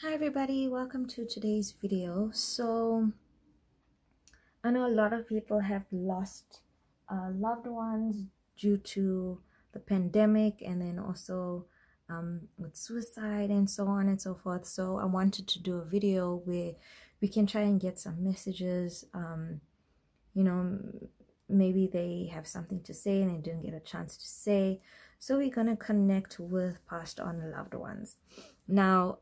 Hi everybody, welcome to today's video. So I know a lot of people have lost loved ones due to the pandemic, and then also with suicide and so on and so forth. So I wanted to do a video where we can try and get some messages. You know, maybe they have something to say and they didn't get a chance to say, so we're gonna connect with passed on loved ones. Now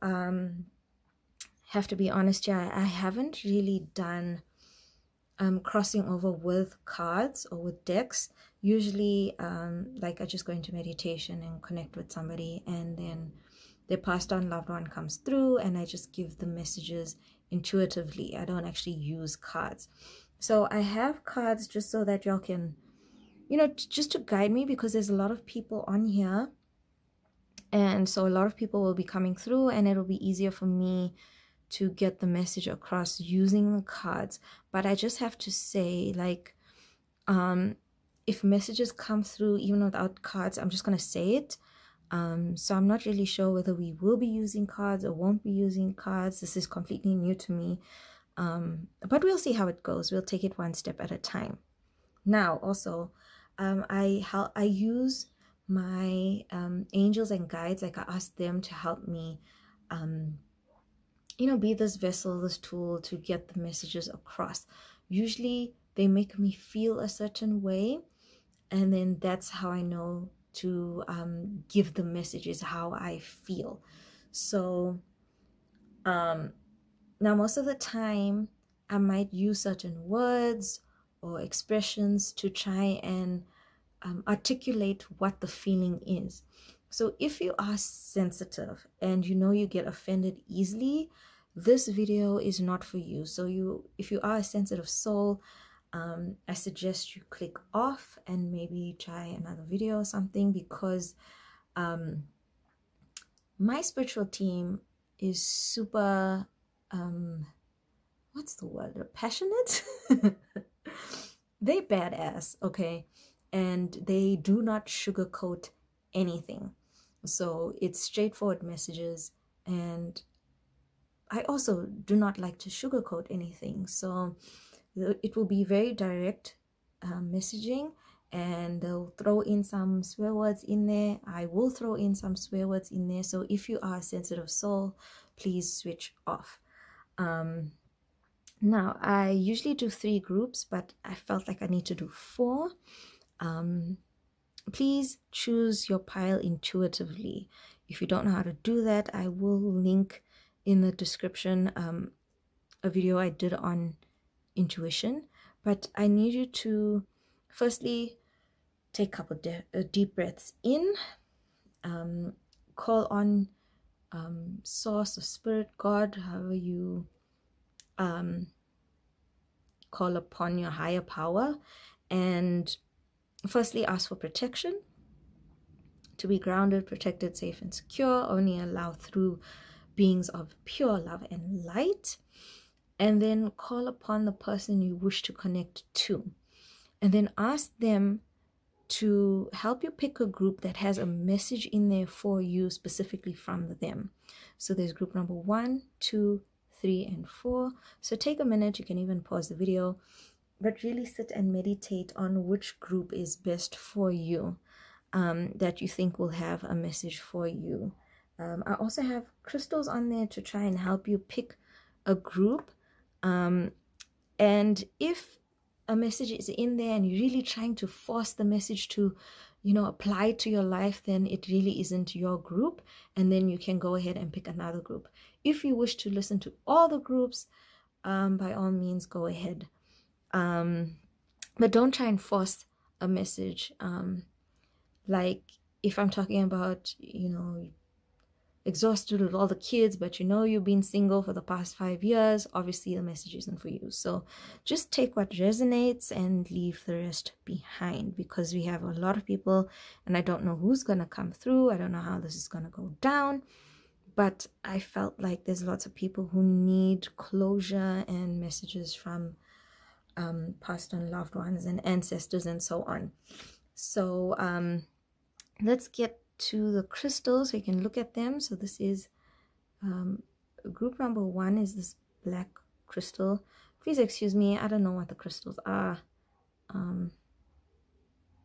have to be honest here, I haven't really done crossing over with cards or with decks. Usually like I just go into meditation and connect with somebody, and then their passed on loved one comes through and I just give the messages intuitively. I don't actually use cards. So I have cards just so that y'all can, you know, just to guide me, because there's a lot of people on here, and so a lot of people will be coming through, and it'll be easier for me to get the message across using the cards. But I just have to say, like, if messages come through even without cards, I'm just gonna say it. So I'm not really sure whether we will be using cards or won't be using cards. This is completely new to me, but we'll see how it goes. We'll take it one step at a time. Now also I use my angels and guides. Like, I ask them to help me you know, be this vessel, this tool to get the messages across. Usually they make me feel a certain way, and then that's how I know to give the messages how I feel. So now most of the time I might use certain words or expressions to try and articulate what the feeling is. So if you are sensitive and you know you get offended easily, this video is not for you. So if you are a sensitive soul, I suggest you click off and maybe try another video or something, because my spiritual team is super what's the word, passionate. They badass, okay, and they do not sugarcoat anything. So it's straightforward messages, and I also do not like to sugarcoat anything. So it will be very direct messaging, and they'll throw in some swear words in there. I will throw in some swear words in there. So if you are a sensitive soul, please switch off. Now I usually do 3 groups, but I felt like I need to do 4. Please choose your pile intuitively. If you don't know how to do that, I will link in the description a video I did on intuition. But I need you to firstly take a couple deep breaths in, call on source or spirit, God, however you call upon your higher power, and firstly ask for protection, to be grounded, protected, safe and secure, only allow through beings of pure love and light. And then call upon the person you wish to connect to, and then ask them to help you pick a group that has a message in there for you, specifically from them. So there's group number 1, 2, 3 and 4. So take a minute, you can even pause the video, but really sit and meditate on which group is best for you, that you think will have a message for you. I also have crystals on there to try and help you pick a group. And if a message is in there and you're really trying to force the message to, you know, apply to your life, then it really isn't your group, and then you can go ahead and pick another group. If you wish to listen to all the groups, by all means go ahead. But don't try and force a message. Like if I'm talking about, you know, exhausted with all the kids, but you know you've been single for the past 5 years, obviously the message isn't for you. So just take what resonates and leave the rest behind, because we have a lot of people and I don't know who's gonna come through. I don't know how this is gonna go down, but I felt like there's lots of people who need closure and messages from passed on loved ones and ancestors and so on. So let's get to the crystals so you can look at them. So this is group number 1 is this black crystal. Please excuse me, I don't know what the crystals are.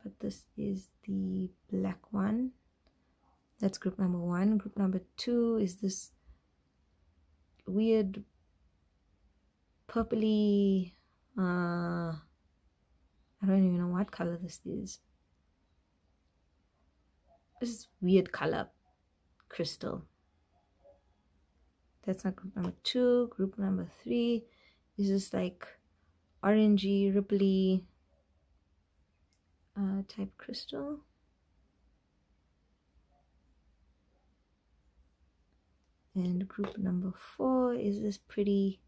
But this is the black one. That's group number 1. Group number 2 is this weird purpley, I don't even know what color this is. This is weird color crystal. That's not group number 2. Group number 3 is this like orangey, ripply type crystal. And group number 4 is this pretty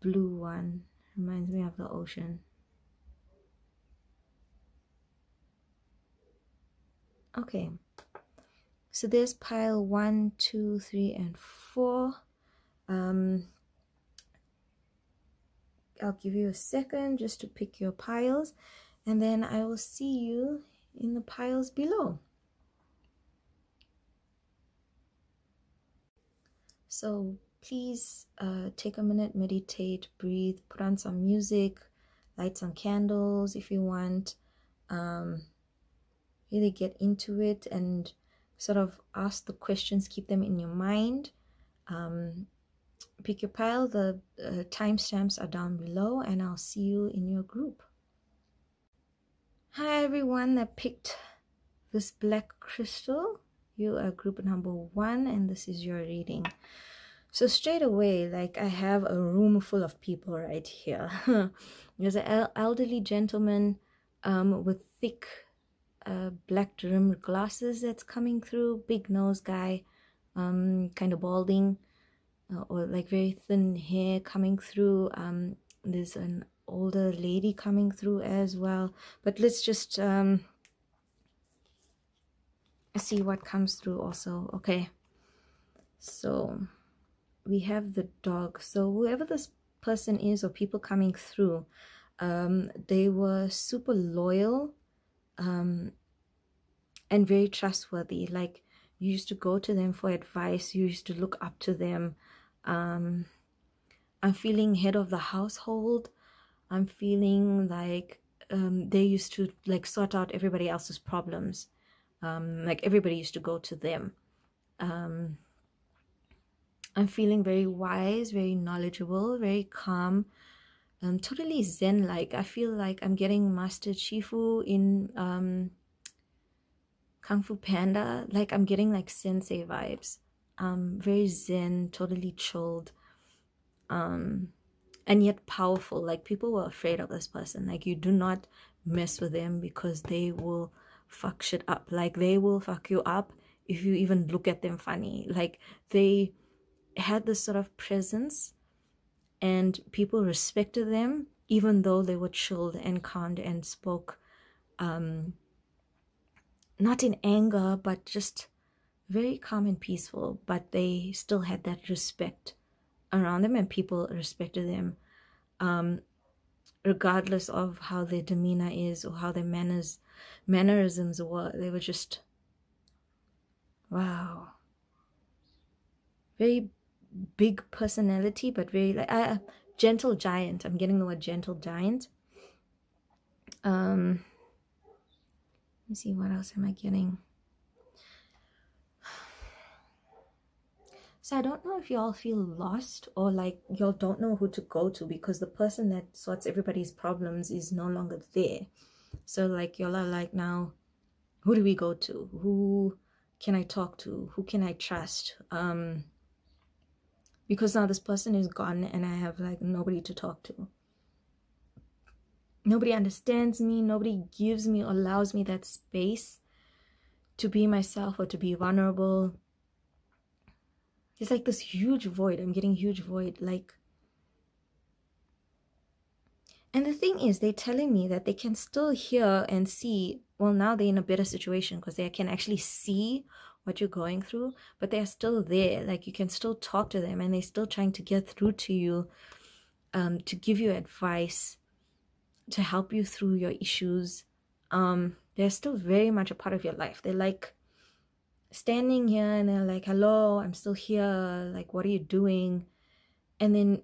blue one. Reminds me of the ocean. Okay, so there's pile 1, 2, 3, and 4. I'll give you a second just to pick your piles, and then I will see you in the piles below. So please take a minute, meditate, breathe, put on some music, light some candles if you want. Really get into it and sort of ask the questions, keep them in your mind. Pick your pile. The timestamps are down below, and I'll see you in your group. Hi everyone that picked this black crystal. You are group number 1, and this is your reading. So straight away, like, I have a room full of people right here. There's an elderly gentleman with thick black rimmed glasses that's coming through. Big nose guy, kind of balding, or like very thin hair coming through. There's an older lady coming through as well, but let's just see what comes through also. Okay, so we have the dog. So whoever this person is, or people coming through, they were super loyal and very trustworthy. Like, you used to go to them for advice, you used to look up to them. I'm feeling head of the household. I'm feeling like they used to like sort out everybody else's problems. Like, everybody used to go to them. I'm feeling very wise, very knowledgeable, very calm, totally zen-like. I feel like I'm getting Master Shifu in Kung Fu Panda. Like, I'm getting like sensei vibes. Very zen, totally chilled, and yet powerful. Like, people were afraid of this person. Like, you do not mess with them because they will fuck shit up. Like, they will fuck you up if you even look at them funny. Like, they had this sort of presence, and people respected them even though they were chilled and calm and spoke not in anger, but just very calm and peaceful. But they still had that respect around them, and people respected them regardless of how their demeanor is or how their mannerisms were. They were just, wow, very big personality, but very like gentle giant. I'm getting the word gentle giant. Let me see, what else am I getting? So I don't know if y'all feel lost, or like y'all don't know who to go to, because the person that sorts everybody's problems is no longer there. So like, y'all are like, now who do we go to? Who can I talk to? Who can I trust? Because now this person is gone, and I have like nobody to talk to. Nobody understands me. Nobody gives me or allows me that space to be myself or to be vulnerable. It's like this huge void. I'm getting huge void. Like, and the thing is, they're telling me that they can still hear and see. Well, now they're in a better situation because they can actually see what you're going through, but they're still there. Like, you can still talk to them, and they're still trying to get through to you, to give you advice, to help you through your issues. They're still very much a part of your life. They're like standing here and they're like, hello, I'm still here, like, what are you doing? And then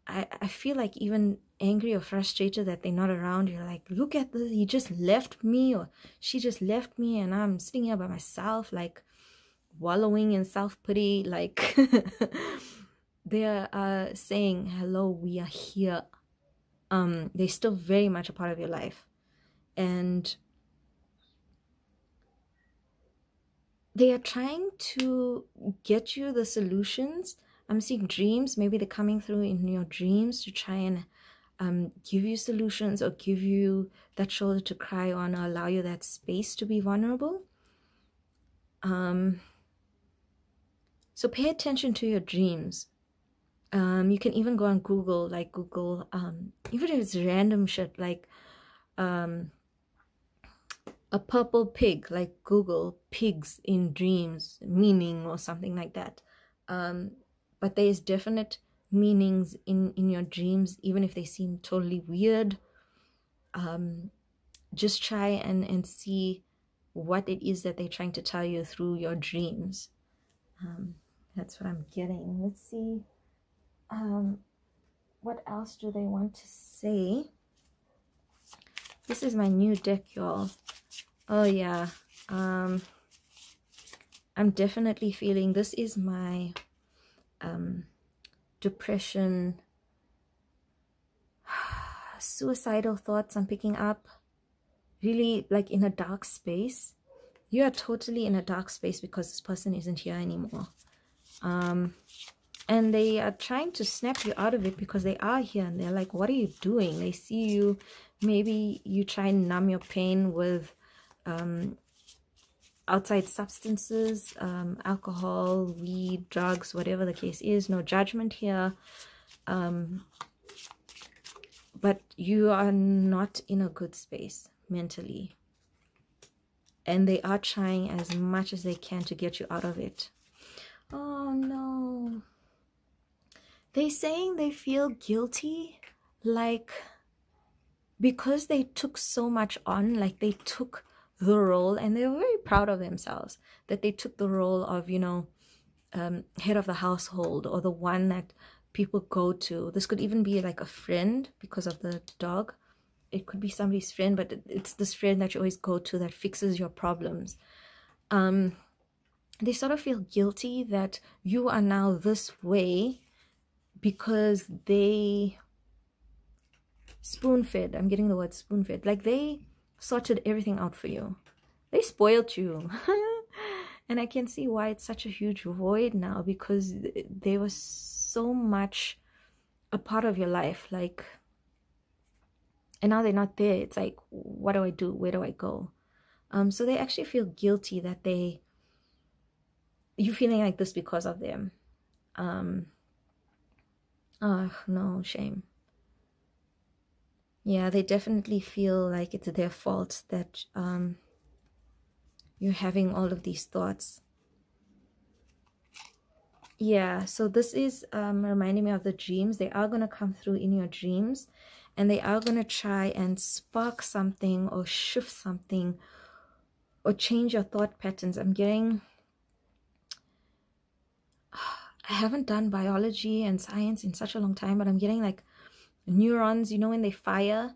I feel like even angry or frustrated that they're not around. You're like, look at this, he just left me, or she just left me, and I'm sitting here by myself, like wallowing in self-pity. Like they're saying, hello, we are here. They're still very much a part of your life, and they are trying to get you the solutions. I'm seeing dreams. Maybe they're coming through in your dreams to try and give you solutions, or give you that shoulder to cry on, or allow you that space to be vulnerable. So pay attention to your dreams. You can even go on Google, like Google, even if it's random shit, like a purple pig, like Google pigs in dreams meaning or something like that. But there's definite meanings in your dreams, even if they seem totally weird. Just try and see what it is that they're trying to tell you through your dreams. That's what I'm getting. Let's see. What else do they want to say? This is my new deck, y'all. Oh yeah. I'm definitely feeling this is my depression, suicidal thoughts I'm picking up. Really, like, in a dark space. You are totally in a dark space because this person isn't here anymore. And they are trying to snap you out of it because they are here, and they're like, what are you doing? They see you. Maybe you try and numb your pain with outside substances, alcohol, weed, drugs, whatever the case is. No judgment here. But you are not in a good space mentally. And they are trying as much as they can to get you out of it. Oh no. They're saying they feel guilty, like, because they took so much on, like they took the role, and they're very proud of themselves that they took the role of, you know, head of the household, or the one that people go to. This could even be like a friend because of the dog. It could be somebody's friend, but it's this friend that you always go to that fixes your problems. They sort of feel guilty that you are now this way because they spoon-fed. I'm getting the word spoon-fed. Like, they sorted everything out for you. They spoiled you. And I can see why it's such a huge void now, because they were so much a part of your life. Like, and now they're not there. It's like, what do I do? Where do I go? So they actually feel guilty that you're feeling like this because of them. Oh, no, shame. Yeah, they definitely feel like it's their fault that you're having all of these thoughts. Yeah, so this is reminding me of the dreams. They are going to come through in your dreams, and they are going to try and spark something or shift something or change your thought patterns. I'm getting... I haven't done biology and science in such a long time, but I'm getting like neurons, you know, when they fire,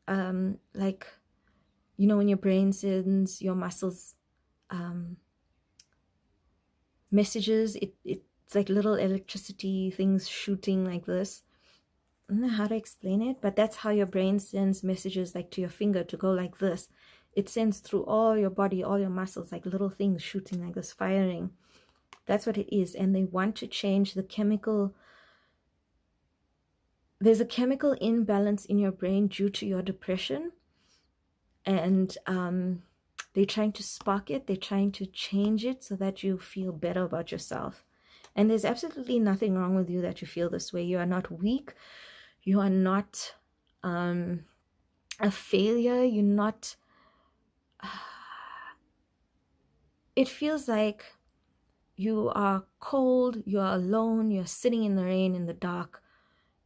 like, you know, when your brain sends your muscles messages, it's like little electricity things shooting like this. I don't know how to explain it, but that's how your brain sends messages, like to your finger to go like this. It sends through all your body, all your muscles, like little things shooting like this, firing. That's what it is. And they want to change the chemical. There's a chemical imbalance in your brain due to your depression. And they're trying to spark it. They're trying to change it so that you feel better about yourself. And there's absolutely nothing wrong with you that you feel this way. You are not weak. You are not a failure. You're not... It feels like you are cold, you are alone, you're sitting in the rain, in the dark,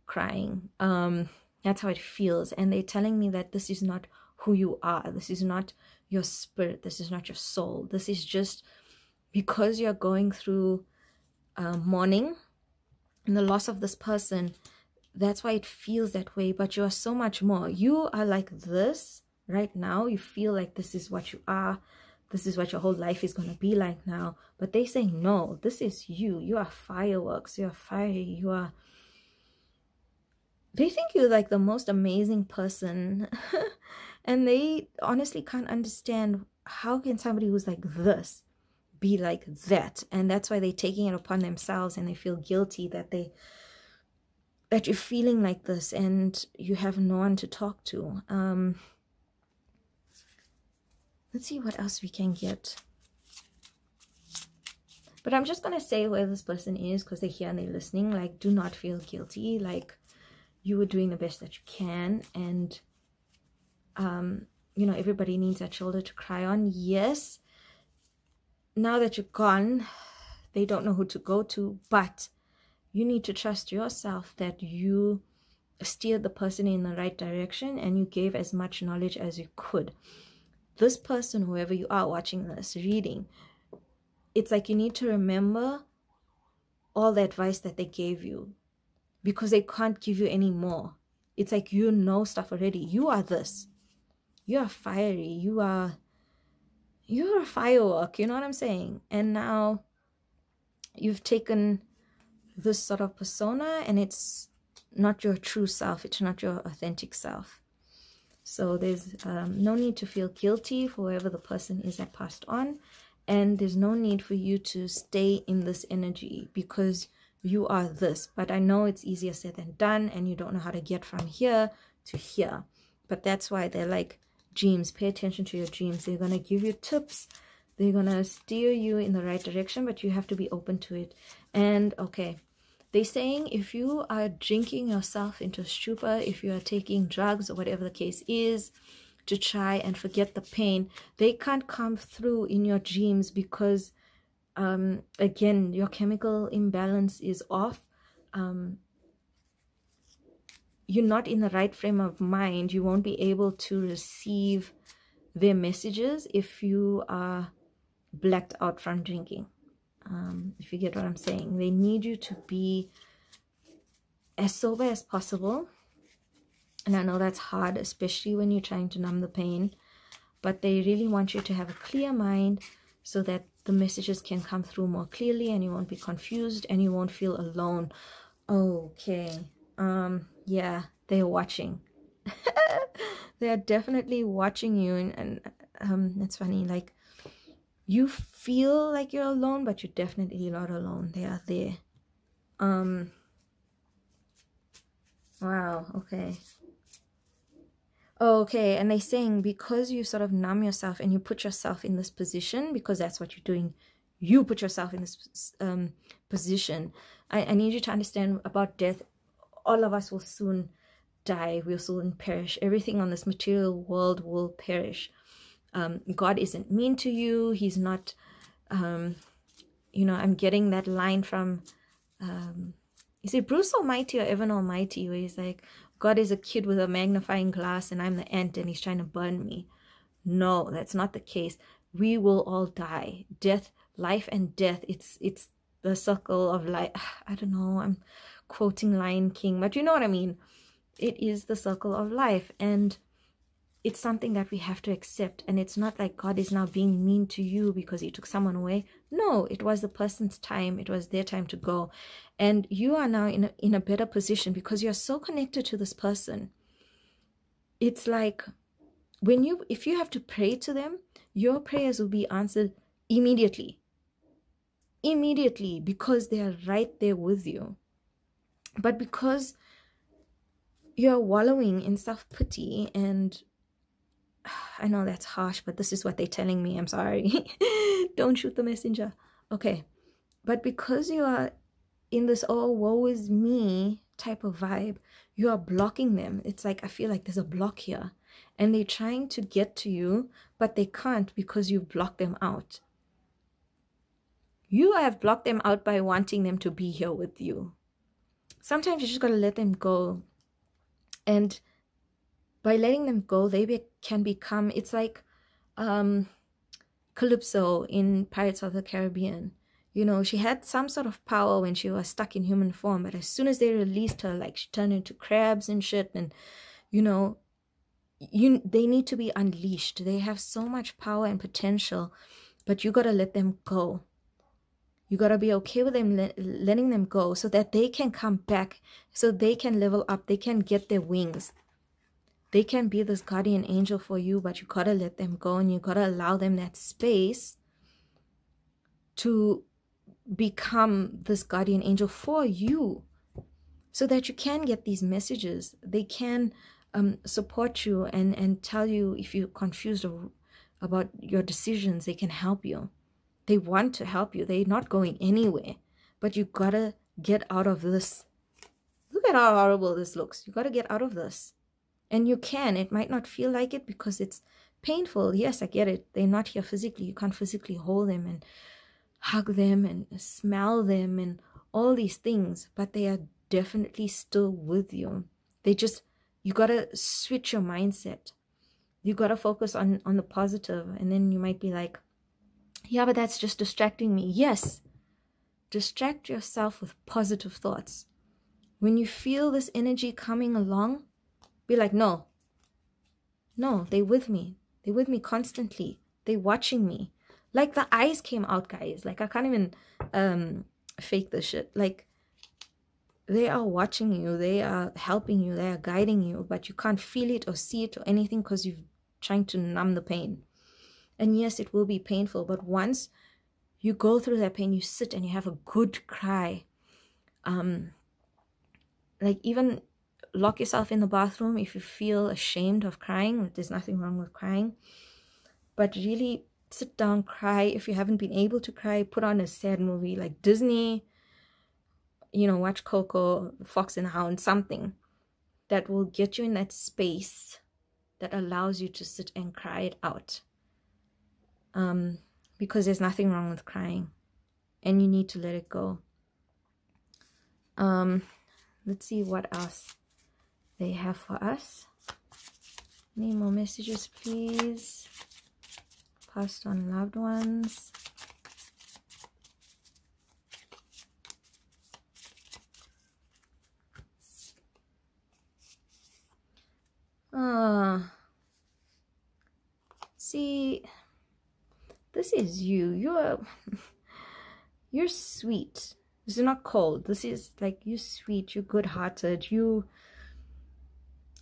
crying. That's how it feels. And they're telling me that this is not who you are. This is not your spirit. This is not your soul. This is just because you're going through mourning and the loss of this person. That's why it feels that way, but you are so much more. You are like this right now. You feel like this is what you are. This is what your whole life is going to be like now. But they say, no, this is you. You are fireworks. You are fiery. You are... They think you're like the most amazing person. And they honestly can't understand, how can somebody who's like this be like that? And that's why they're taking it upon themselves, and they feel guilty that you're feeling like this and you have no one to talk to. Let's see what else we can get. But I'm just going to say whoever this person is, because they're here and they're listening, like, do not feel guilty. Like, you were doing the best that you can. And, you know, everybody needs that shoulder to cry on. Yes, now that you're gone, they don't know who to go to. But you need to trust yourself that you steered the person in the right direction and you gave as much knowledge as you could. This person, whoever you are watching this reading, it's like you need to remember all the advice that they gave you, because they can't give you any more. It's like, you know stuff already. You are this. You are fiery. You're a firework. You know what I'm saying? And now you've taken this sort of persona, and it's not your true self. It's not your authentic self. So there's no need to feel guilty for whoever the person is that passed on. And there's no need for you to stay in this energy, because you are this. But I know it's easier said than done, and you don't know how to get from here to here. But that's why they're like dreams. Pay attention to your dreams. They're going to give you tips. They're going to steer you in the right direction, but you have to be open to it. And okay, they're saying if you are drinking yourself into a stupor, if you are taking drugs or whatever the case is to try and forget the pain, they can't come through in your dreams, because again, your chemical imbalance is off. You're not in the right frame of mind. You won't be able to receive their messages if you are blacked out from drinking. If you get what I'm saying, they need you to be as sober as possible. And I know that's hard, especially when you're trying to numb the pain, but they really want you to have a clear mind so that the messages can come through more clearly, and you won't be confused, and you won't feel alone. Okay. Yeah, they're watching. They are definitely watching you, and it's funny, like, you feel like you're alone, but you're definitely not alone. They are there. Wow, okay. Okay, and they're saying, because you sort of numb yourself and you put yourself in this position, because that's what you're doing, you put yourself in this position. I need you to understand about death. All of us will soon die. We'll soon perish. Everything on this material world will perish. God isn't mean to you. He's not, you know, I'm getting that line from, is it Bruce Almighty or Evan Almighty, where he's like, God is a kid with a magnifying glass and I'm the ant and he's trying to burn me. No, that's not the case. We will all die. Death, life and death, it's the circle of life. I don't know, I'm quoting Lion King, but you know what I mean. It is the circle of life, and it's something that we have to accept. And it's not like God is now being mean to you because he took someone away. No, it was the person's time. It was their time to go. And you are now in a better position because you're so connected to this person. It's like if you have to pray to them, your prayers will be answered immediately. Immediately, because they are right there with you. But because you're wallowing in self-pity, and I know that's harsh, but this is what they're telling me. I'm sorry. Don't shoot the messenger. Okay. But because you are in this, oh, woe is me type of vibe, you are blocking them. It's like, I feel like there's a block here. And they're trying to get to you, but they can't because you've blocked them out. You have blocked them out by wanting them to be here with you. Sometimes you just got to let them go. And by letting them go, they can become, it's like Calypso in Pirates of the Caribbean. You know, she had some sort of power when she was stuck in human form, but as soon as they released her, like, she turned into crabs and shit. And, you know, they need to be unleashed. They have so much power and potential, but you got to let them go. You got to be okay with them letting them go so that they can come back, so they can level up, they can get their wings. They can be this guardian angel for you, but you got to let them go, and you got to allow them that space to become this guardian angel for you, so that you can get these messages. They can support you and tell you if you're confused about your decisions. They can help you. They want to help you. They're not going anywhere, but you gotta get out of this. Look at how horrible this looks. You gotta get out of this, and you can. It might not feel like it because it's painful. Yes, I get it. They're not here physically. You can't physically hold them and hug them and smell them and all these things, but they are definitely still with you. You gotta switch your mindset. You gotta focus on the positive. And then you might be like, yeah, but that's just distracting me. Yes, distract yourself with positive thoughts. When you feel this energy coming along, be like, no, they're with me. They're with me constantly. They're watching me. Like, the eyes came out, guys. Like, I can't even fake this shit. Like, they are watching you. They are helping you. They are guiding you. But you can't feel it or see it or anything because you're trying to numb the pain. And yes, it will be painful. But once you go through that pain, you sit and you have a good cry. Like, even lock yourself in the bathroom if you feel ashamed of crying. There's nothing wrong with crying. But really, sit down, cry. If you haven't been able to cry, put on a sad movie like Disney, you know, watch Coco, Fox and the Hound, something that will get you in that space that allows you to sit and cry it out. Because there's nothing wrong with crying, and you need to let it go. Let's see what else they have for us. Any more messages, please? Passed on loved ones. See, this is you. You're sweet. This is not cold. This is like, you're sweet. You're good-hearted.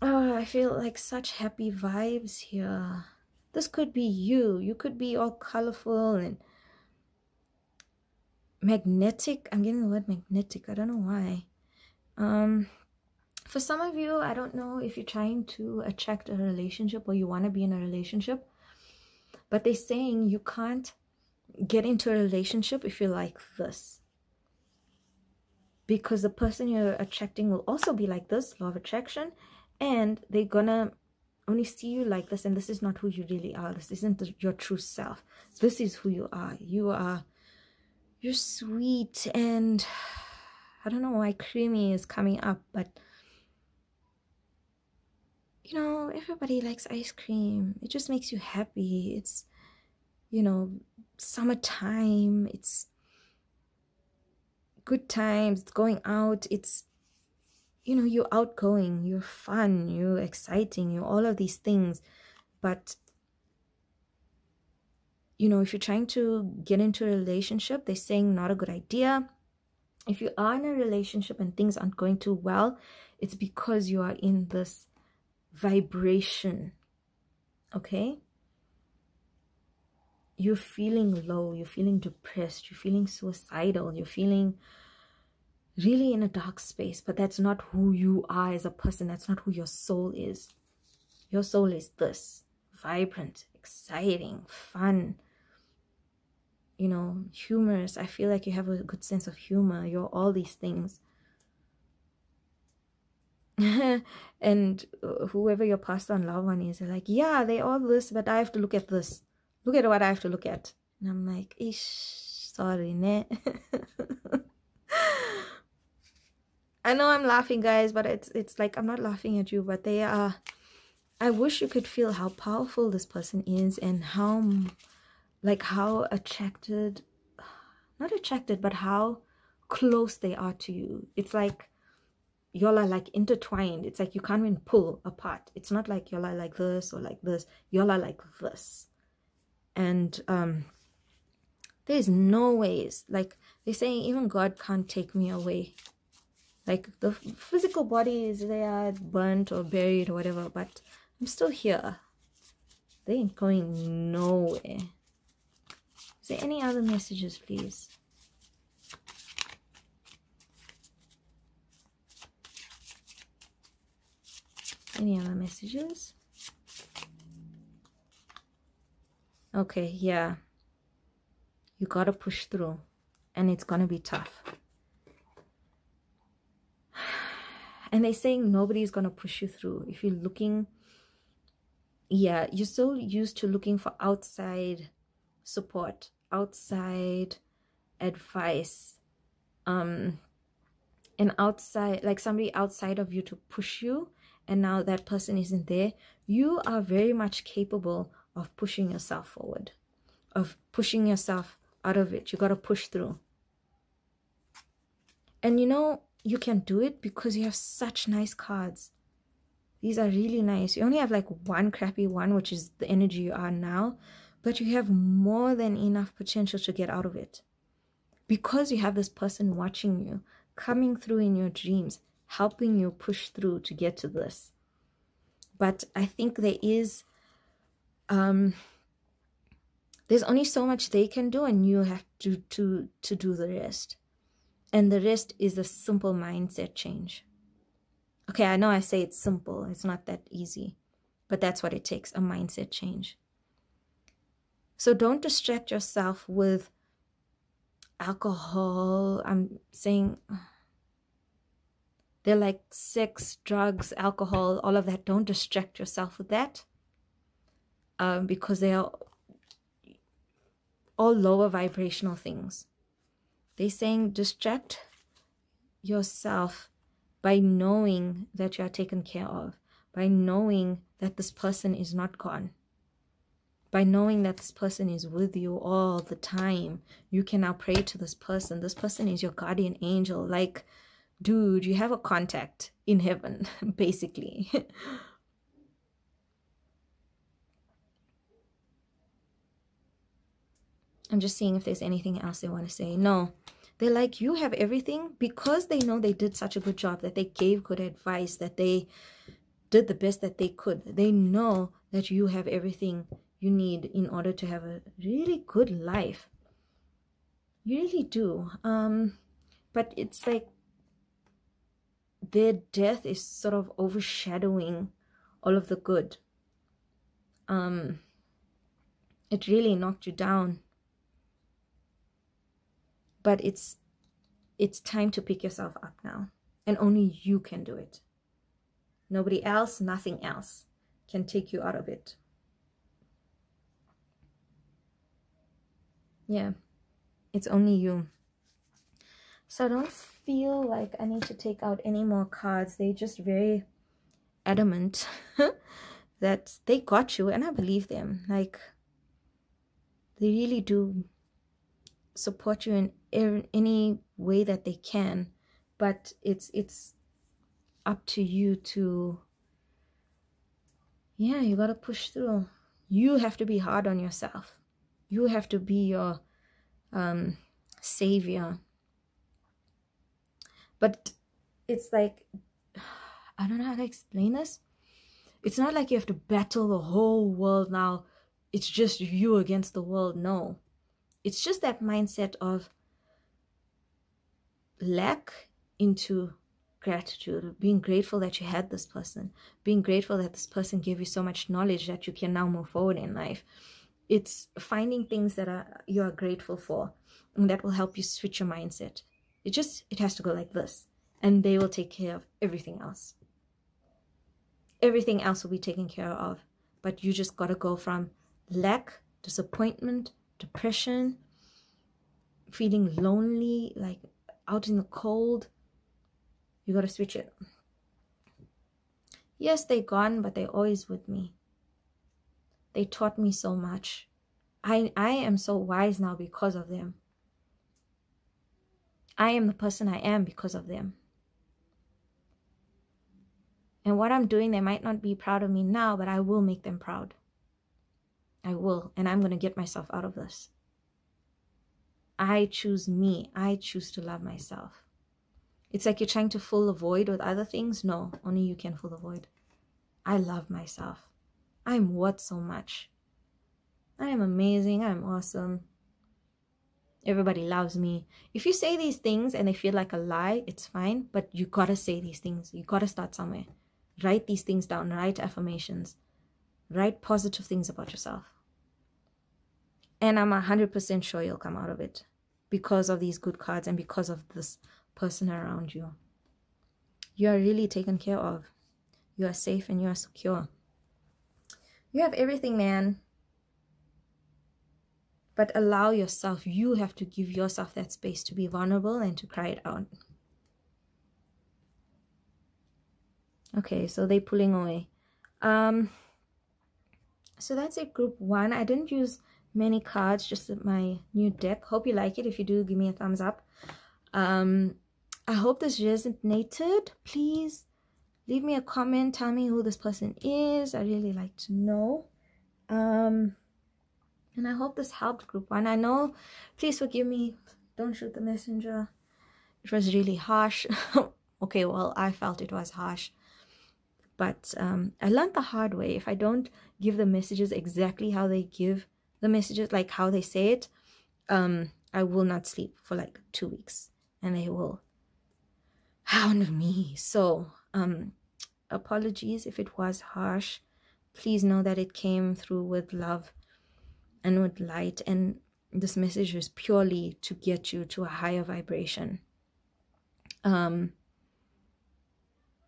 I feel like such happy vibes here. This could be you. You could be all colorful and magnetic. I'm getting the word magnetic. I don't know why. For some of you, I don't know if you're trying to attract a relationship or you want to be in a relationship, but they're saying you can't get into a relationship if you're like this, because the person you're attracting will also be like this, law of attraction, and they're gonna only see you like this, and this is not who you really are. This isn't your true self. This is who you are. You're sweet, and I don't know why creamy is coming up, but you know, everybody likes ice cream. It just makes you happy. It's, you know, summertime. It's good times. It's going out. It's, you know, you're outgoing. You're fun. You're exciting. You're all of these things. But, you know, if you're trying to get into a relationship, they're saying not a good idea. If you are in a relationship and things aren't going too well, it's because you are in this vibration. Okay, you're feeling low, you're feeling depressed, you're feeling suicidal, you're feeling really in a dark space, but that's not who you are as a person. That's not who your soul is. Your soul is this: vibrant, exciting, fun, you know, humorous. I feel like you have a good sense of humor. You're all these things. And whoever your past on loved one is, they're like, yeah, they all this, but I have to look at this. Look at what I have to look at. And I'm like, ish, sorry, ne. I know I'm laughing, guys, but it's like, I'm not laughing at you, but they are. I wish you could feel how powerful this person is and how like how attracted, not attracted, but how close they are to you. It's like y'all are like intertwined. It's like you can't even pull apart. It's not like y'all are like this or like this. Y'all are like this. And there's no ways, like they're saying, even God can't take me away. Like the physical body is there, burnt or buried or whatever, but I'm still here. They ain't going nowhere. Is there any other messages, please? Any other messages? Okay, yeah. You gotta push through, and it's gonna be tough. And they're saying nobody's gonna push you through. If you're looking, yeah, you're so used to looking for outside support, outside advice, and outside, like somebody outside of you to push you, and now that person isn't there. You are very much capable of pushing yourself forward, of pushing yourself out of it. You got to push through. And you know, you can do it because you have such nice cards. These are really nice. You only have like one crappy one, which is the energy you are now, but you have more than enough potential to get out of it. Because you have this person watching you, coming through in your dreams, helping you push through to get to this. But I think there is, there's only so much they can do, and you have to do the rest. And the rest is a simple mindset change. Okay, I know I say it's simple. It's not that easy. But that's what it takes, a mindset change. So don't distract yourself with alcohol. I'm saying they're like sex, drugs, alcohol, all of that. Don't distract yourself with that. Because they are all lower vibrational things. They're saying distract yourself by knowing that you are taken care of, by knowing that this person is not gone, by knowing that this person is with you all the time. You can now pray to this person. This person is your guardian angel. Like, dude, you have a contact in heaven, basically. I'm just seeing if there's anything else they want to say. No, they're like, you have everything, because they know they did such a good job, that they gave good advice, that they did the best that they could. They know that you have everything you need in order to have a really good life. You really do. But it's like their death is sort of overshadowing all of the good. It really knocked you down. But it's time to pick yourself up now. And only you can do it. Nobody else, nothing else can take you out of it. Yeah, it's only you. So I don't feel like I need to take out any more cards. They're just very adamant that they got you, and I believe them. Like, they really do support you in any way that they can, but it's up to you to, yeah, you gotta push through. You have to be hard on yourself. You have to be your savior. But it's like, I don't know how to explain this. It's not like you have to battle the whole world now. It's just you against the world. No. It's just that mindset of lack into gratitude, being grateful that you had this person, being grateful that this person gave you so much knowledge that you can now move forward in life. It's finding things that you are grateful for, and that will help you switch your mindset. It has to go like this, and they will take care of everything else. Everything else will be taken care of, but you just got to go from lack, disappointment, depression, feeling lonely, like out in the cold. You got to switch it. Yes, they're gone, but they're always with me. They taught me so much. I am so wise now because of them. I am the person I am because of them. And what I'm doing, they might not be proud of me now, but I will make them proud. I will. And I'm going to get myself out of this. I choose me. I choose to love myself. It's like you're trying to fill the void with other things. No, only you can fill the void. I love myself. I'm worth so much. I am amazing. I'm awesome. Everybody loves me. If you say these things and they feel like a lie, it's fine. But you got to say these things. You got to start somewhere. Write these things down. Write affirmations. Write positive things about yourself. And I'm 100% sure you'll come out of it. Because of these good cards and because of this person around you. You are really taken care of. You are safe and you are secure. You have everything, man. But allow yourself. You have to give yourself that space to be vulnerable and to cry it out. Okay, so they're pulling away. So that's it, group 1. I didn't use many cards, just my new deck. Hope you like it. If you do, give me a thumbs up. I hope this resonated. Please leave me a comment. Tell me who this person is. I really like to know. And I hope this helped, group 1. I know, please forgive me. Don't shoot the messenger. It was really harsh. Okay, well, I felt it was harsh. But I learned the hard way. If I don't give the messages exactly how they give the messages, like how they say it, I will not sleep for like 2 weeks. And they will hound me. So, apologies if it was harsh. Please know that it came through with love and with light. And this message is purely to get you to a higher vibration.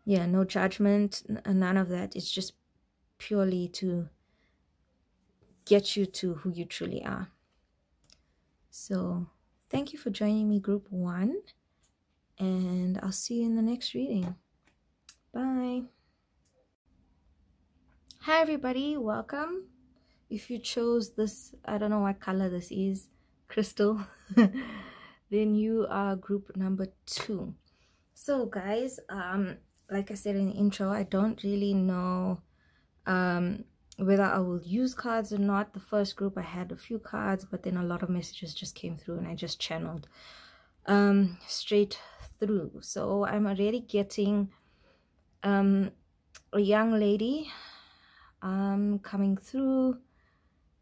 Yeah, no judgment, none of that. It's just purely to get you to who you truly are. So, thank you for joining me, group 1. And I'll see you in the next reading. Bye. Hi, everybody. Welcome. If you chose this, I don't know what color this is, crystal, then you are group number 2. So, guys, like I said in the intro, I don't really know whether I will use cards or not. The first group, I had a few cards, but then a lot of messages just came through and I just channeled straight through. So I'm already getting a young lady coming through,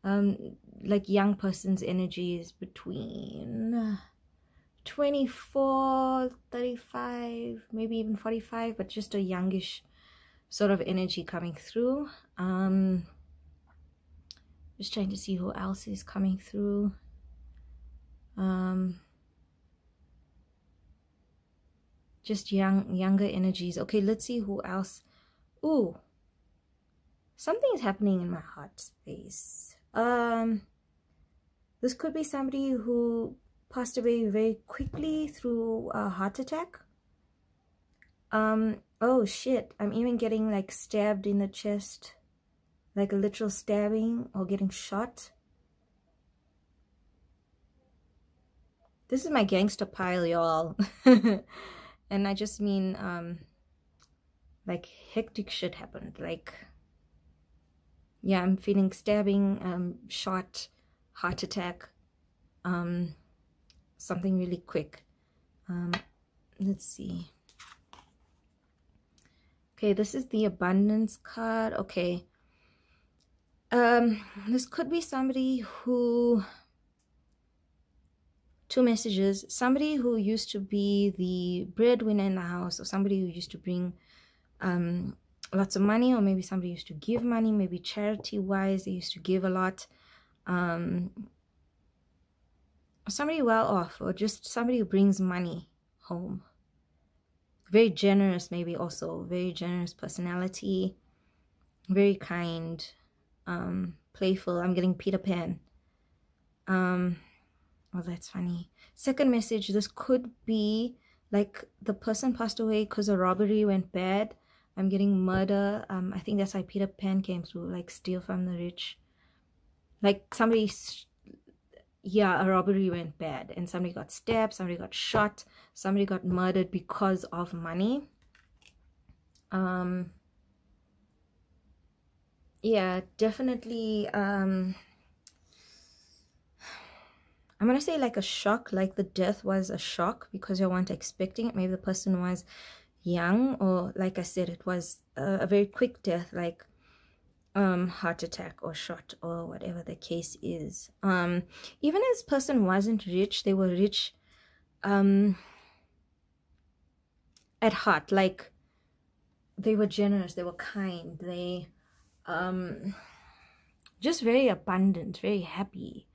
like young person's energies between 24, 35, maybe even 45, but just a youngish sort of energy coming through. Just trying to see who else is coming through. Just younger energies. Okay, let's see who else. Ooh, something is happening in my heart space. This could be somebody who passed away very quickly through a heart attack. Oh shit, I'm even getting like stabbed in the chest, like a literal stabbing, or getting shot. This is my gangster pile, y'all. And I just mean like hectic shit happened. Like, yeah, I'm feeling stabbing, shot, heart attack, something really quick. Let's see. Okay, this is the abundance card. Okay. This could be somebody who, 2 messages, somebody who used to be the breadwinner in the house, or somebody who used to bring lots of money, or maybe somebody used to give money, maybe charity wise, they used to give a lot. Somebody well off, or just somebody who brings money home. Very generous, maybe also very generous personality, very kind, playful. I'm getting Peter Pan. Oh, that's funny. Second message, this could be like the person passed away because a robbery went bad. I'm getting murder. I think that's why Peter Pan came through, like steal from the rich. like somebody, yeah, a robbery went bad and somebody got stabbed, somebody got shot, somebody got murdered because of money. Yeah, definitely. I'm gonna say like a shock, like the death was a shock because you weren't expecting it. Maybe the person was young, or like I said, it was a very quick death, like heart attack or shot or whatever the case is. Even this person wasn't rich, they were rich at heart, like they were generous, they were kind, they just very abundant, very happy.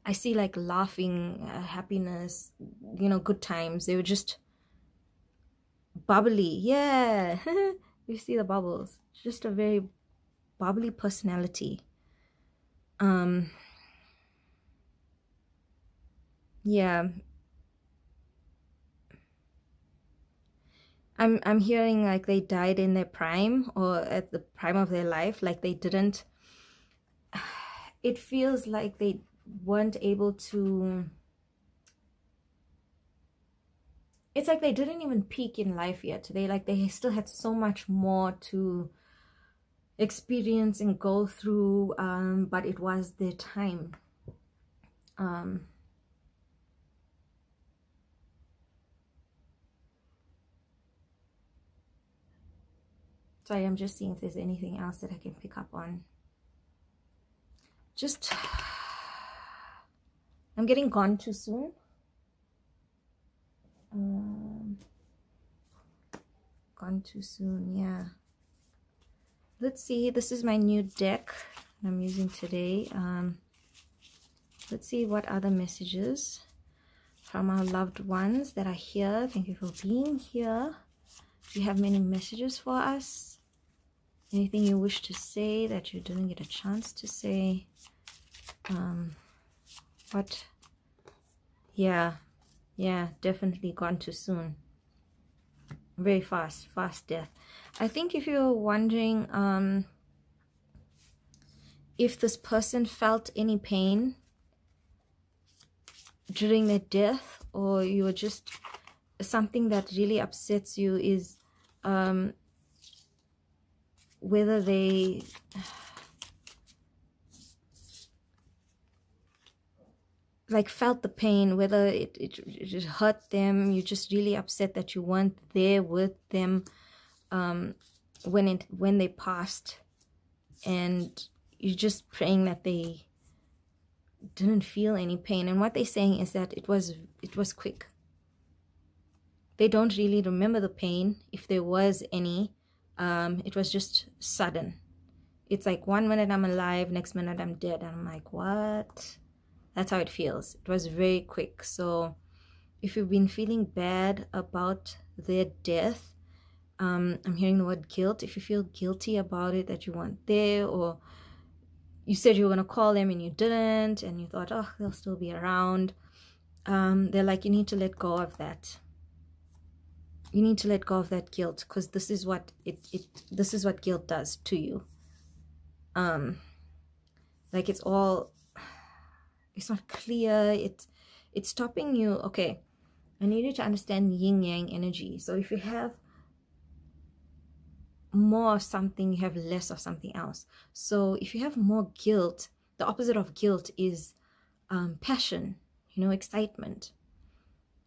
I see like laughing, happiness, you know, good times. They were just bubbly. Yeah. You see the bubbles. Just a very bubbly personality. Yeah. I'm hearing like they died in their prime, or at the prime of their life, like they didn't, it feels like they weren't able to, it's like they didn't even peak in life yet. They still had so much more to experience and go through, but it was their time. Sorry, I'm just seeing if there's anything else that I can pick up on. Just, I'm getting gone too soon. Gone too soon, yeah. Let's see, this is my new deck I'm using today. Let's see what other messages from our loved ones that are here. Thank you for being here. Do you have many messages for us? Anything you wish to say that you didn't get a chance to say? What? Yeah, definitely gone too soon. Very fast death. I think if you're wondering if this person felt any pain during their death, or you were just, something that really upsets you is whether they like felt the pain, whether it hurt them. You're just really upset that you weren't there with them when they passed, and you're just praying that they didn't feel any pain. And what they're saying is that it was quick. They don't really remember the pain, if there was any. It was just sudden. It's like 1 minute I'm alive, next minute I'm dead, and I'm like, what? That's how it feels. It was very quick. So if you've been feeling bad about their death, I'm hearing the word guilt. If you feel guilty about it, that you weren't there, or you said you were going to call them and you didn't, and you thought, oh, they'll still be around, they're like, you need to let go of that. You need to let go of that guilt, because this is what this is what guilt does to you. Like it's not clear. It's stopping you. Okay, I need you to understand yin yang energy. So if you have more of something, you have less of something else. So if you have more guilt, the opposite of guilt is passion, you know, excitement.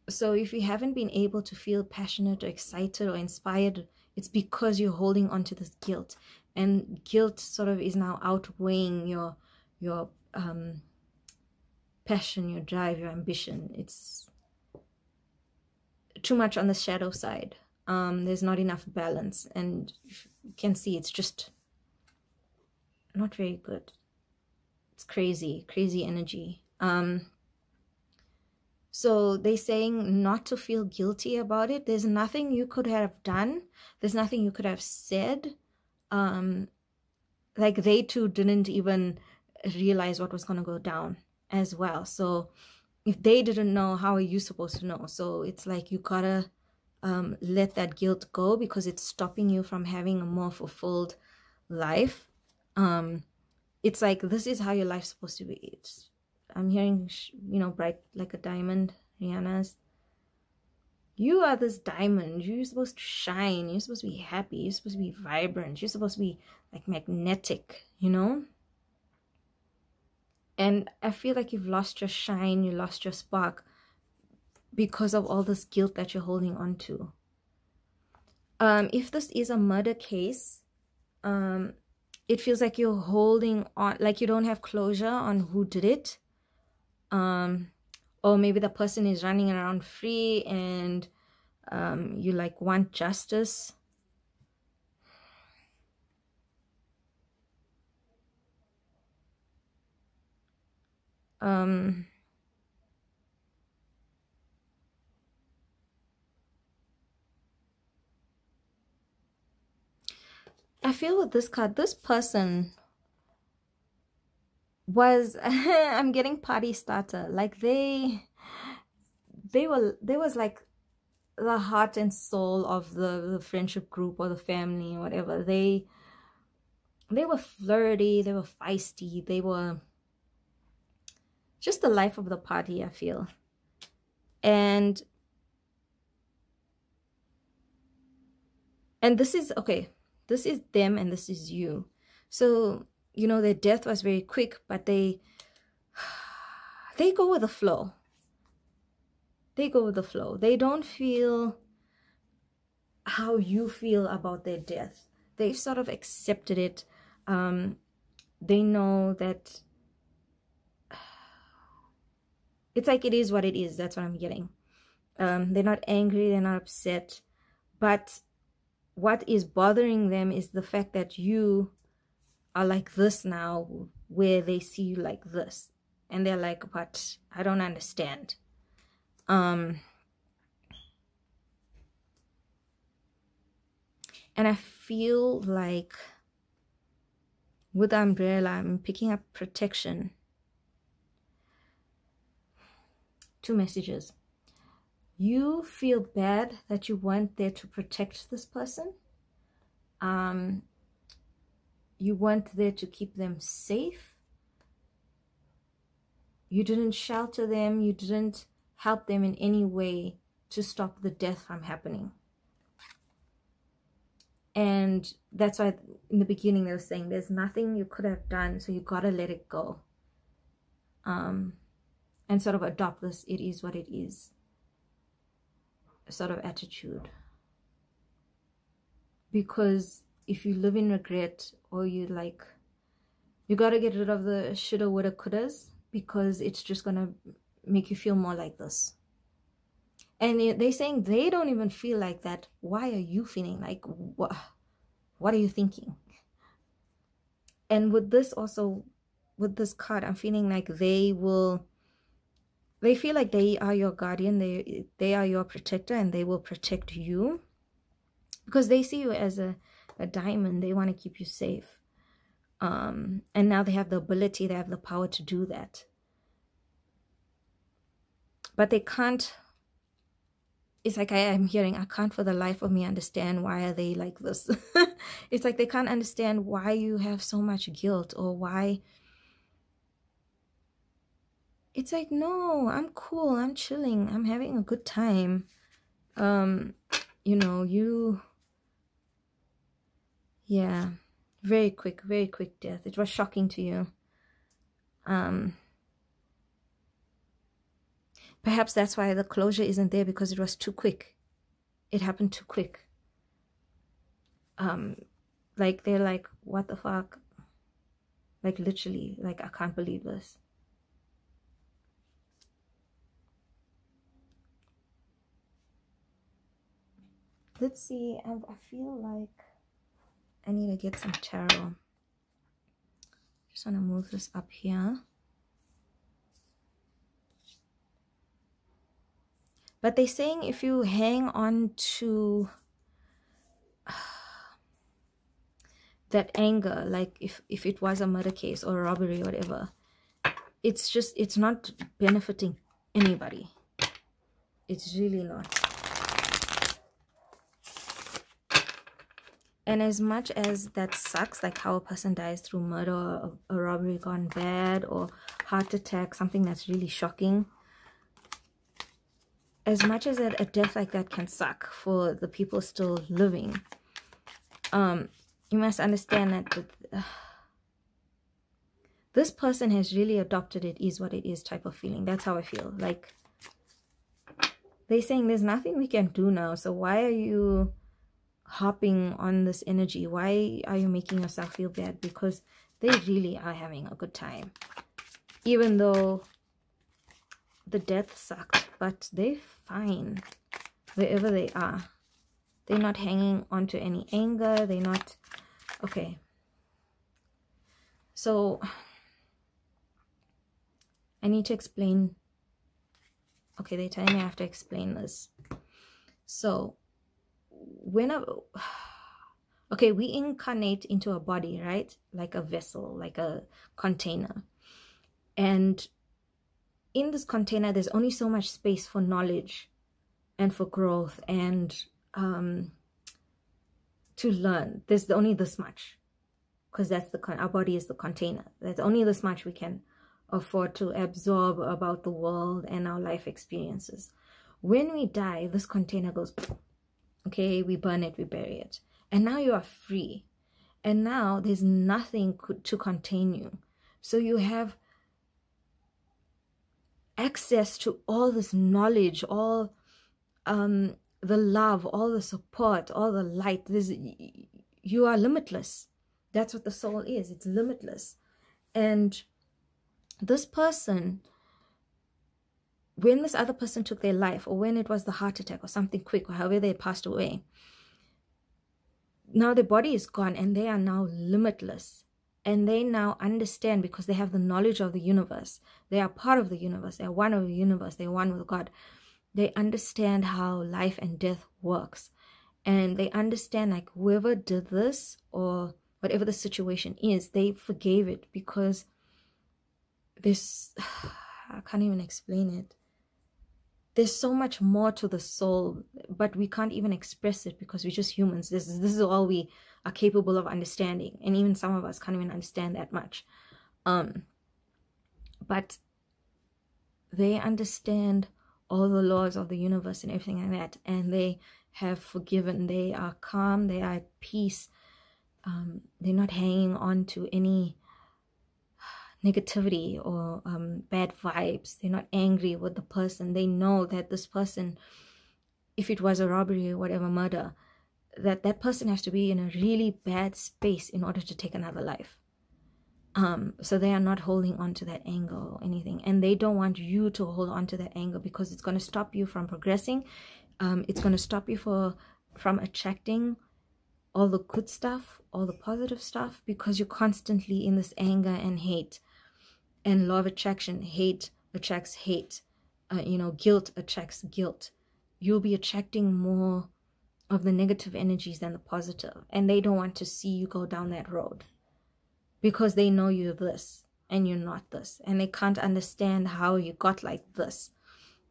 So if you haven't been able to feel passionate or excited or inspired, it's because you're holding on to this guilt, and guilt sort of is now outweighing your passion, your drive, your ambition. It's too much on the shadow side. There's not enough balance, and you can see it's just not very good. It's crazy energy. So they're saying not to feel guilty about it. There's nothing you could have done. There's nothing you could have said. Like they too didn't even realize what was going to go down as well. So if they didn't know, how are you supposed to know? So it's like you gotta let that guilt go, because it's stopping you from having a more fulfilled life. It's like, this is how your life's supposed to be. I'm hearing, you know, bright like a diamond, Rihanna's. You are this diamond. You're supposed to shine. You're supposed to be happy. You're supposed to be vibrant. You're supposed to be like magnetic, you know? And I feel like you've lost your shine. You lost your spark because of all this guilt that you're holding on to. If this is a murder case, it feels like you're holding on, like you don't have closure on who did it. Or maybe the person is running around free and you like want justice. I feel with this card, this person was I'm getting party starter. Like there was like the heart and soul of the friendship group or the family or whatever. They were flirty, they were feisty, they were just the life of the party, I feel. And this is okay, this is them and this is you. So, you know, their death was very quick, but they go with the flow. They go with the flow. They don't feel how you feel about their death. They've sort of accepted it. They know that it's like it is what it is. That's what I'm getting. They're not angry. They're not upset. But what is bothering them is the fact that you are like this now, where they see you like this. And they're like, but I don't understand. And I feel like with the umbrella, I'm picking up protection. 2 messages. You feel bad that you weren't there to protect this person. You weren't there to keep them safe. You didn't shelter them. You didn't help them in any way to stop the death from happening. And that's why in the beginning they were saying there's nothing you could have done, so you gotta let it go. And sort of adopt this it is what it is sort of attitude. Because if you live in regret, or you like, you gotta get rid of the shoulda, woulda, couldas, because it's just gonna make you feel more like this. And they're saying they don't even feel like that. Why are you feeling like, what are you thinking? And with this also, with this card, I'm feeling like they feel like they are your guardian, they are your protector, and they will protect you because they see you as a diamond. They want to keep you safe. And now they have the ability, they have the power to do that. But they can't, it's like I'm hearing, I can't for the life of me understand why are they like this. It's like they can't understand why you have so much guilt, or why. It's like, no, I'm cool, I'm chilling, I'm having a good time. You know, yeah, very quick death. It was shocking to you. Perhaps that's why the closure isn't there, because it was too quick. It happened too quick. Like they're like, what the fuck? Like literally, like, I can't believe this. Let's see, I feel like I need to get some tarot. Just want to move this up here. But they're saying if you hang on to that anger, like if it was a murder case or a robbery or whatever, it's not benefiting anybody. It's really not. And as much as that sucks, like how a person dies through murder or a robbery gone bad or heart attack, something that's really shocking, as much as a death like that can suck for the people still living, you must understand that this person has really adopted it is what it is type of feeling. That's how I feel. Like, they're saying there's nothing we can do now, so why are you hopping on this energy? Why are you making yourself feel bad? Because they really are having a good time, even though the death sucked, but they're fine wherever they are. They're not hanging on to any anger. They're not... Okay, so I need to explain. Okay, they're telling me I have to explain this. So okay, we incarnate into a body, right? Like a vessel, like a container. And in this container, there's only so much space for knowledge and for growth and to learn. There's only this much, because that's our body is the container. There's only this much we can afford to absorb about the world and our life experiences. When we die, this container goes, okay, we burn it, we bury it, and now you are free, and now there's nothing to contain you. So you have access to all this knowledge, all the love, all the support, all the light. You are limitless. That's what the soul is. It's limitless. And this person, when this other person took their life, or when it was the heart attack or something quick, or however they passed away, now their body is gone and they are now limitless. And they now understand, because they have the knowledge of the universe. They are part of the universe. They are one of the universe. They are one with God. They understand how life and death works. And they understand, like, whoever did this or whatever the situation is, they forgave it, because this, I can't even explain it. There's so much more to the soul, but we can't even express it because we're just humans. This is all we are capable of understanding. And even some of us can't even understand that much. But they understand all the laws of the universe and everything like that. And they have forgiven. They are calm. They are at peace. They're not hanging on to any negativity or bad vibes. They're not angry with the person. They know that this person, if it was a robbery or whatever, murder, that person has to be in a really bad space in order to take another life. So they are not holding on to that anger or anything, and they don't want you to hold on to that anger, because it's going to stop you from progressing. It's going to stop you from attracting all the good stuff, all the positive stuff, because you're constantly in this anger and hate. And law of attraction, hate attracts hate. Guilt attracts guilt. You'll be attracting more of the negative energies than the positive. And they don't want to see you go down that road, because they know you're this and you're not this. And they can't understand how you got like this.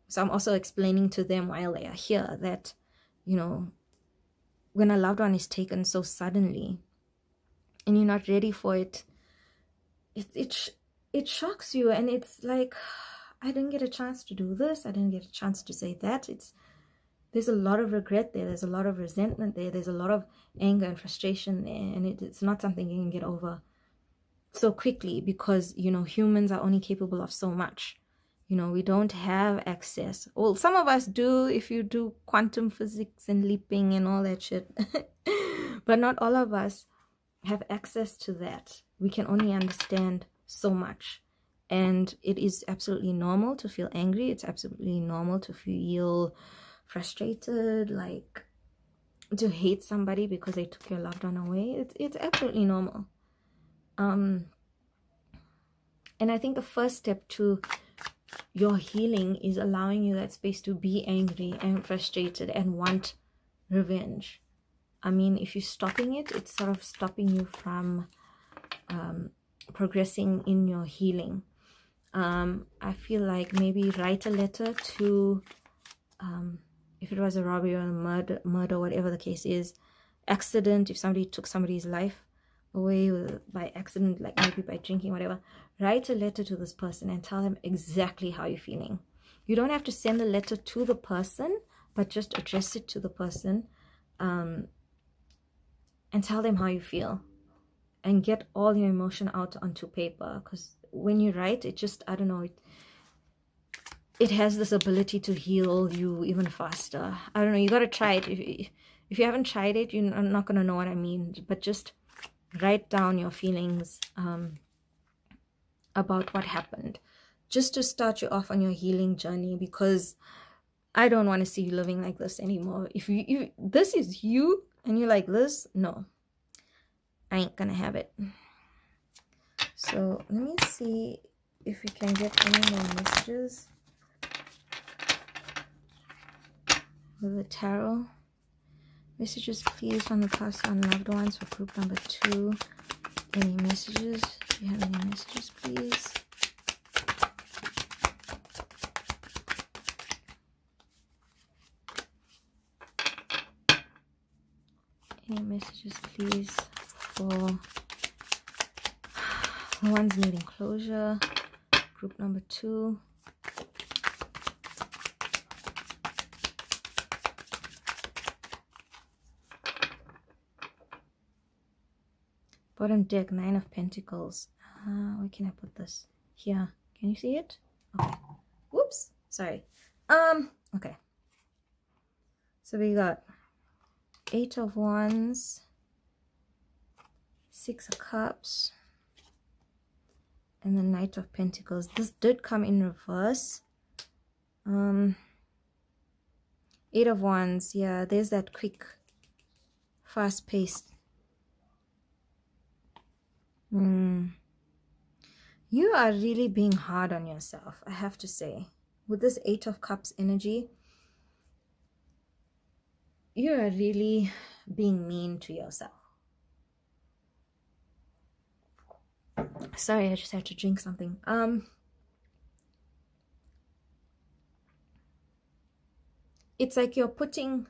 So I'm also explaining to them while they are here that, when a loved one is taken so suddenly and you're not ready for it, it shocks you, and it's like, I didn't get a chance to do this, I didn't get a chance to say that. There's a lot of regret there, there's a lot of resentment there, there's a lot of anger and frustration there, and it's not something you can get over so quickly, because humans are only capable of so much. We don't have access. Well, some of us do if you do quantum physics and leaping and all that shit. But not all of us have access to that. We can only understand so much. And it is absolutely normal to feel angry. It's absolutely normal to feel frustrated, like to hate somebody because they took your loved one away. It's absolutely normal. And I think the first step to your healing is allowing you that space to be angry and frustrated and want revenge. I mean, if you're stopping it, it's sort of stopping you from progressing in your healing. I feel like maybe write a letter to, if it was a robbery or a murder, whatever the case is, accident, if somebody took somebody's life away by accident, like maybe by drinking, whatever, write a letter to this person and tell them exactly how you're feeling. You don't have to send the letter to the person, but just address it to the person, and tell them how you feel, and get all your emotion out onto paper. Because when you write, it just, I don't know, it has this ability to heal you even faster. I don't know, you got to try it. If you haven't tried it, you're not going to know what I mean. But just write down your feelings about what happened, just to start you off on your healing journey, because I don't want to see you living like this anymore. If this is you and you're like this, no, I ain't gonna have it. So let me see if we can get any more messages with the tarot. Messages please from the past on loved ones for group number 2. Any messages? Do you have any messages, please? Any messages, please, for the ones needing closure, group number 2. Bottom deck, 9 of Pentacles. Where can I put this? Here. Can you see it? Okay. Whoops. Sorry. Okay. So we got 8 of Wands, 6 of Cups, and the Knight of Pentacles. This did come in reverse. 8 of Wands. Yeah, there's that quick, fast-paced. You are really being hard on yourself, I have to say. With this 8 of Cups energy, you are really being mean to yourself. Sorry, I just had to drink something. It's like you're putting,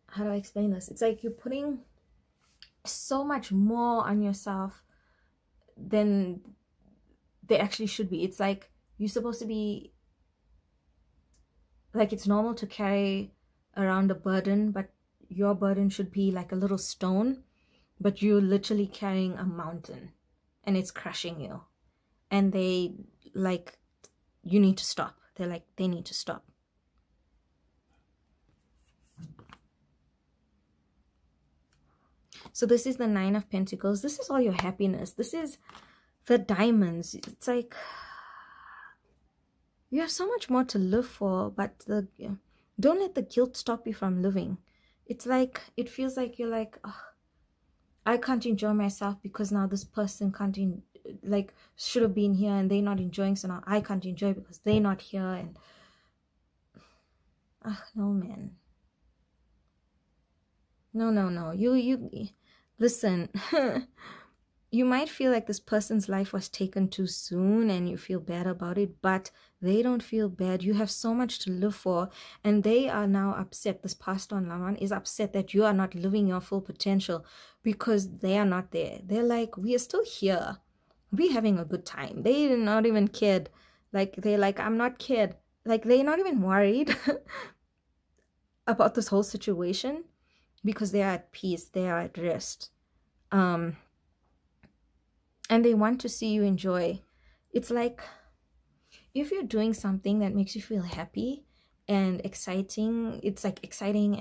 how do I explain this? It's like you're putting so much more on yourself than they actually should be. It's like you're supposed to be, like, it's normal to carry around a burden, but your burden should be like a little stone, but you're literally carrying a mountain and it's crushing you. And they like, you need to stop. They're like, they need to stop. So this is the 9 of Pentacles. This is all your happiness. This is the diamonds. It's like you have so much more to live for, but don't let the guilt stop you from living. It's like, it feels like you're like, oh, I can't enjoy myself because now this person can't, like, should have been here and they're not enjoying, so now I can't enjoy because they're not here. And no, man. No. You listen. You might feel like this person's life was taken too soon and you feel bad about it, but they don't feel bad. You have so much to live for, and they are now upset. This past on Laman is upset that you are not living your full potential because they are not there. They're like, we are still here. We're having a good time. They're not even cared. Like, they're like, I'm not cared. Like, they're not even worried about this whole situation because they are at peace. They are at rest. And they want to see you enjoy. It's like, if you're doing something that makes you feel happy and exciting, it's like exciting,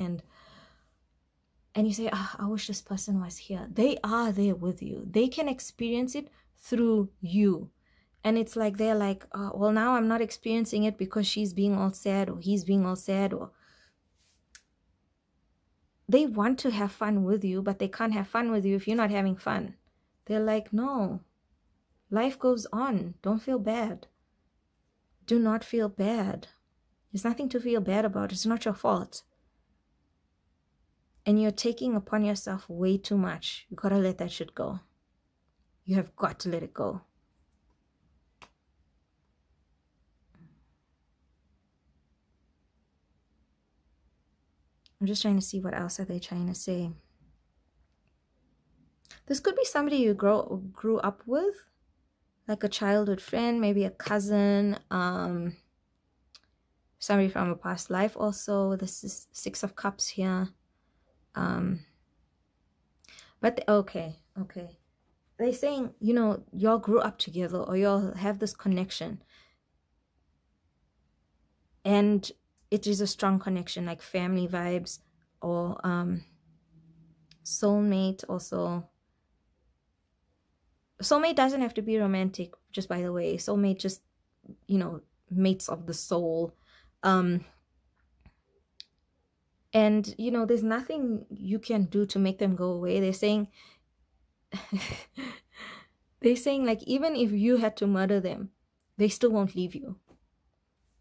and you say, I wish this person was here. They are there with you. They can experience it through you. And it's like, they're like, well, now I'm not experiencing it because she's being all sad or he's being all sad. Or they want to have fun with you, but they can't have fun with you if you're not having fun. They're like, no, life goes on. Don't feel bad. Do not feel bad. There's nothing to feel bad about. It's not your fault. And you're taking upon yourself way too much. You gotta let that shit go. You have got to let it go. I'm just trying to see what else are they trying to say. This could be somebody you grew up with, like a childhood friend, maybe a cousin, somebody from a past life also. This is Six of Cups here. But okay. They're saying, you know, y'all grew up together, or y'all have this connection. And it is a strong connection, like family vibes, or soulmate also. Soulmate doesn't have to be romantic, just by the way. Soulmate just, you know, mates of the soul. And, you know, there's nothing you can do to make them go away. They're saying, like, even if you had to murder them, they still won't leave you.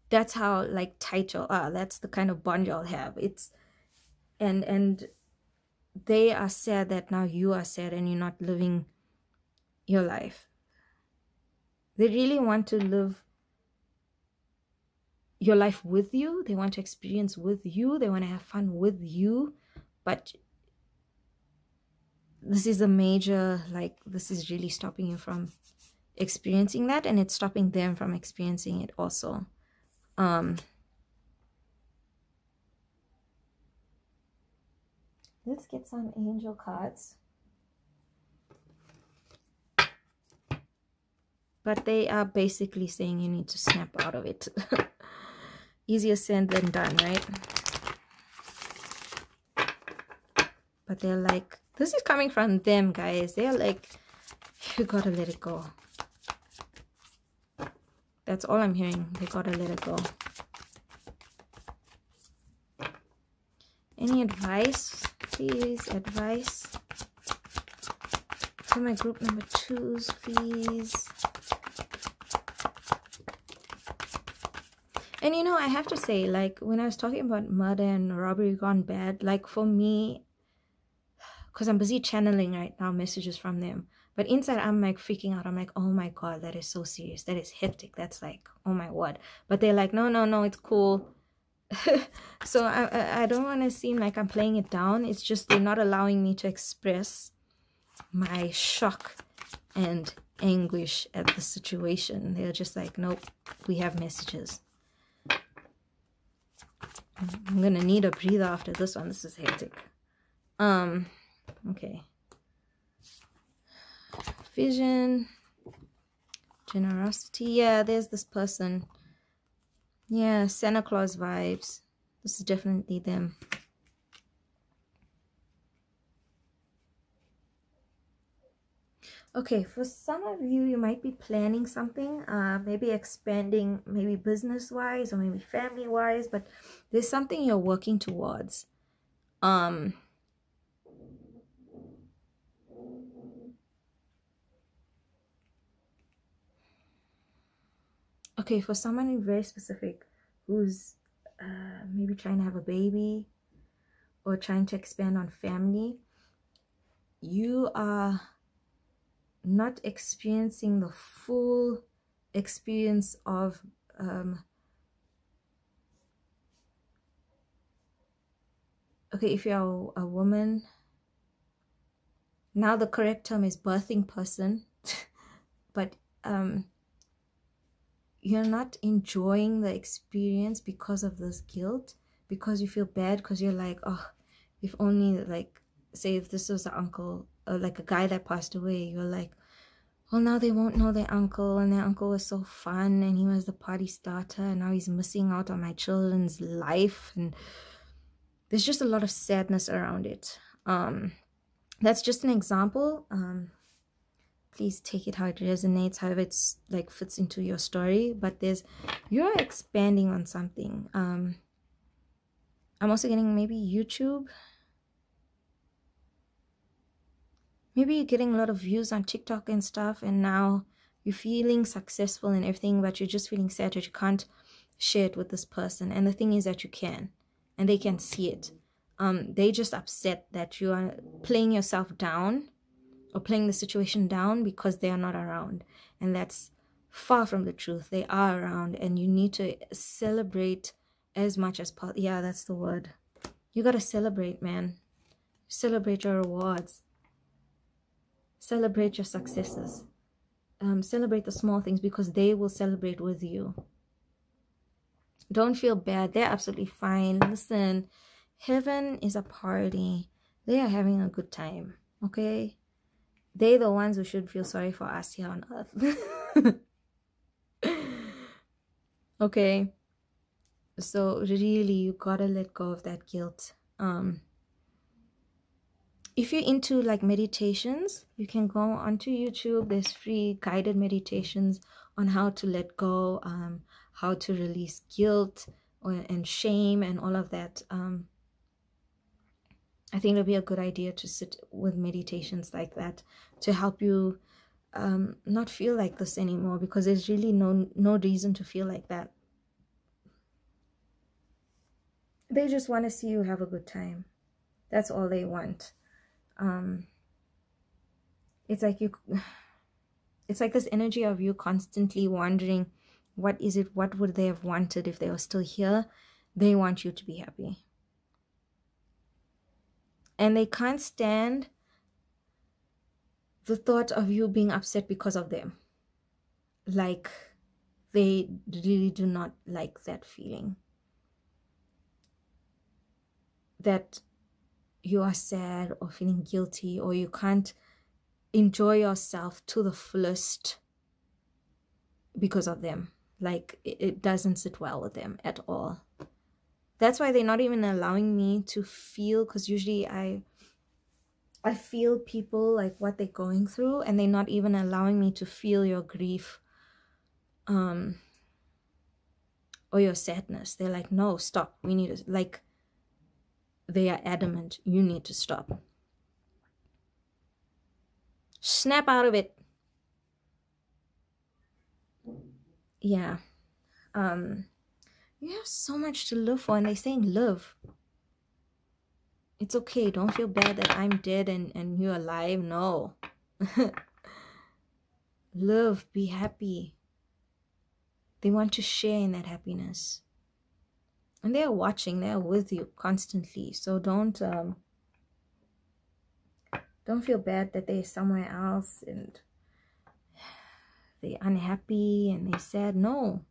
That's how, like, tight y'all are. That's the kind of bond y'all have. It's, and they are sad that now you are sad and you're not living your life. They really want to live your life with you. They want to experience with you. They want to have fun with you. But this is a major, like, this is really stopping you from experiencing that, and it's stopping them from experiencing it also. Let's get some angel cards. But they are basically saying you need to snap out of it. Easier said than done, right? But they're like, this is coming from them, guys. They're like, you gotta let it go. That's all I'm hearing. They gotta let it go. Any advice? Please, advice. For my group number 2s, please. And you know, I have to say, like, when I was talking about murder and robbery gone bad, like, for me, because I'm busy channeling right now messages from them, but inside I'm like freaking out. I'm like, oh my god, that is so serious, that is hectic, that's like, oh my word. But they're like, no, it's cool. So I don't want to seem like I'm playing it down. It's just they're not allowing me to express my shock and anguish at the situation. They're just like, nope, we have messages. I'm gonna need a breather after this one. This is hectic. Okay. Vision. Generosity. Yeah, there's this person. Yeah, Santa Claus vibes. This is definitely them. Okay, for some of you, you might be planning something, maybe expanding, maybe business-wise or maybe family-wise, but there's something you're working towards. Okay, for someone very specific who's maybe trying to have a baby or trying to expand on family, you are not experiencing the full experience of okay, if you're a woman, now the correct term is birthing person, but you're not enjoying the experience because of this guilt, because you feel bad, because you're like, oh, if only, like, say if this was an uncle, like a guy that passed away, you're like, well, now they won't know their uncle, and their uncle was so fun, and he was the party starter, and now he's missing out on my children's life, and there's just a lot of sadness around it. That's just an example. Please take it how it resonates, however it's like fits into your story, but you're expanding on something. I'm also getting maybe YouTube. Maybe you're getting a lot of views on TikTok and stuff, and now you're feeling successful and everything, but you're just feeling sad that you can't share it with this person. And the thing is that you can, and they can see it. They just upset that you are playing yourself down or playing the situation down because they are not around. And that's far from the truth. They are around, and you need to celebrate as much as possible. Yeah, that's the word. You got to celebrate, man. Celebrate your rewards. Celebrate your successes. Celebrate the small things, because they will celebrate with you. Don't feel bad. They're absolutely fine. Listen, heaven is a party. They are having a good time, okay? They're the ones who should feel sorry for us here on earth. Okay? So really, you gotta let go of that guilt. If you're into like meditations, you can go onto YouTube. There's free guided meditations on how to let go, how to release guilt and shame and all of that. I think it'll be a good idea to sit with meditations like that to help you not feel like this anymore, because there's really no reason to feel like that. They just want to see you have a good time. That's all they want. It's like this energy of you constantly wondering, what would they have wanted if they were still here? They want you to be happy. And they can't stand the thought of you being upset because of them. Like, they really do not like that feeling. That you are sad or feeling guilty, or you can't enjoy yourself to the fullest because of them. Like, it doesn't sit well with them at all. That's why they're not even allowing me to feel, because usually I feel people, like what they're going through, and they're not even allowing me to feel your grief or your sadness. They're like, no, stop. We need to, like, they are adamant, you need to stop. Snap out of it. Yeah. You have so much to live for, and they're saying live. It's okay. Don't feel bad that I'm dead and you're alive. No. Live. Be happy. They want to share in that happiness. And they're watching. They're with you constantly. So don't feel bad that they're somewhere else and they're unhappy and they're sad. No.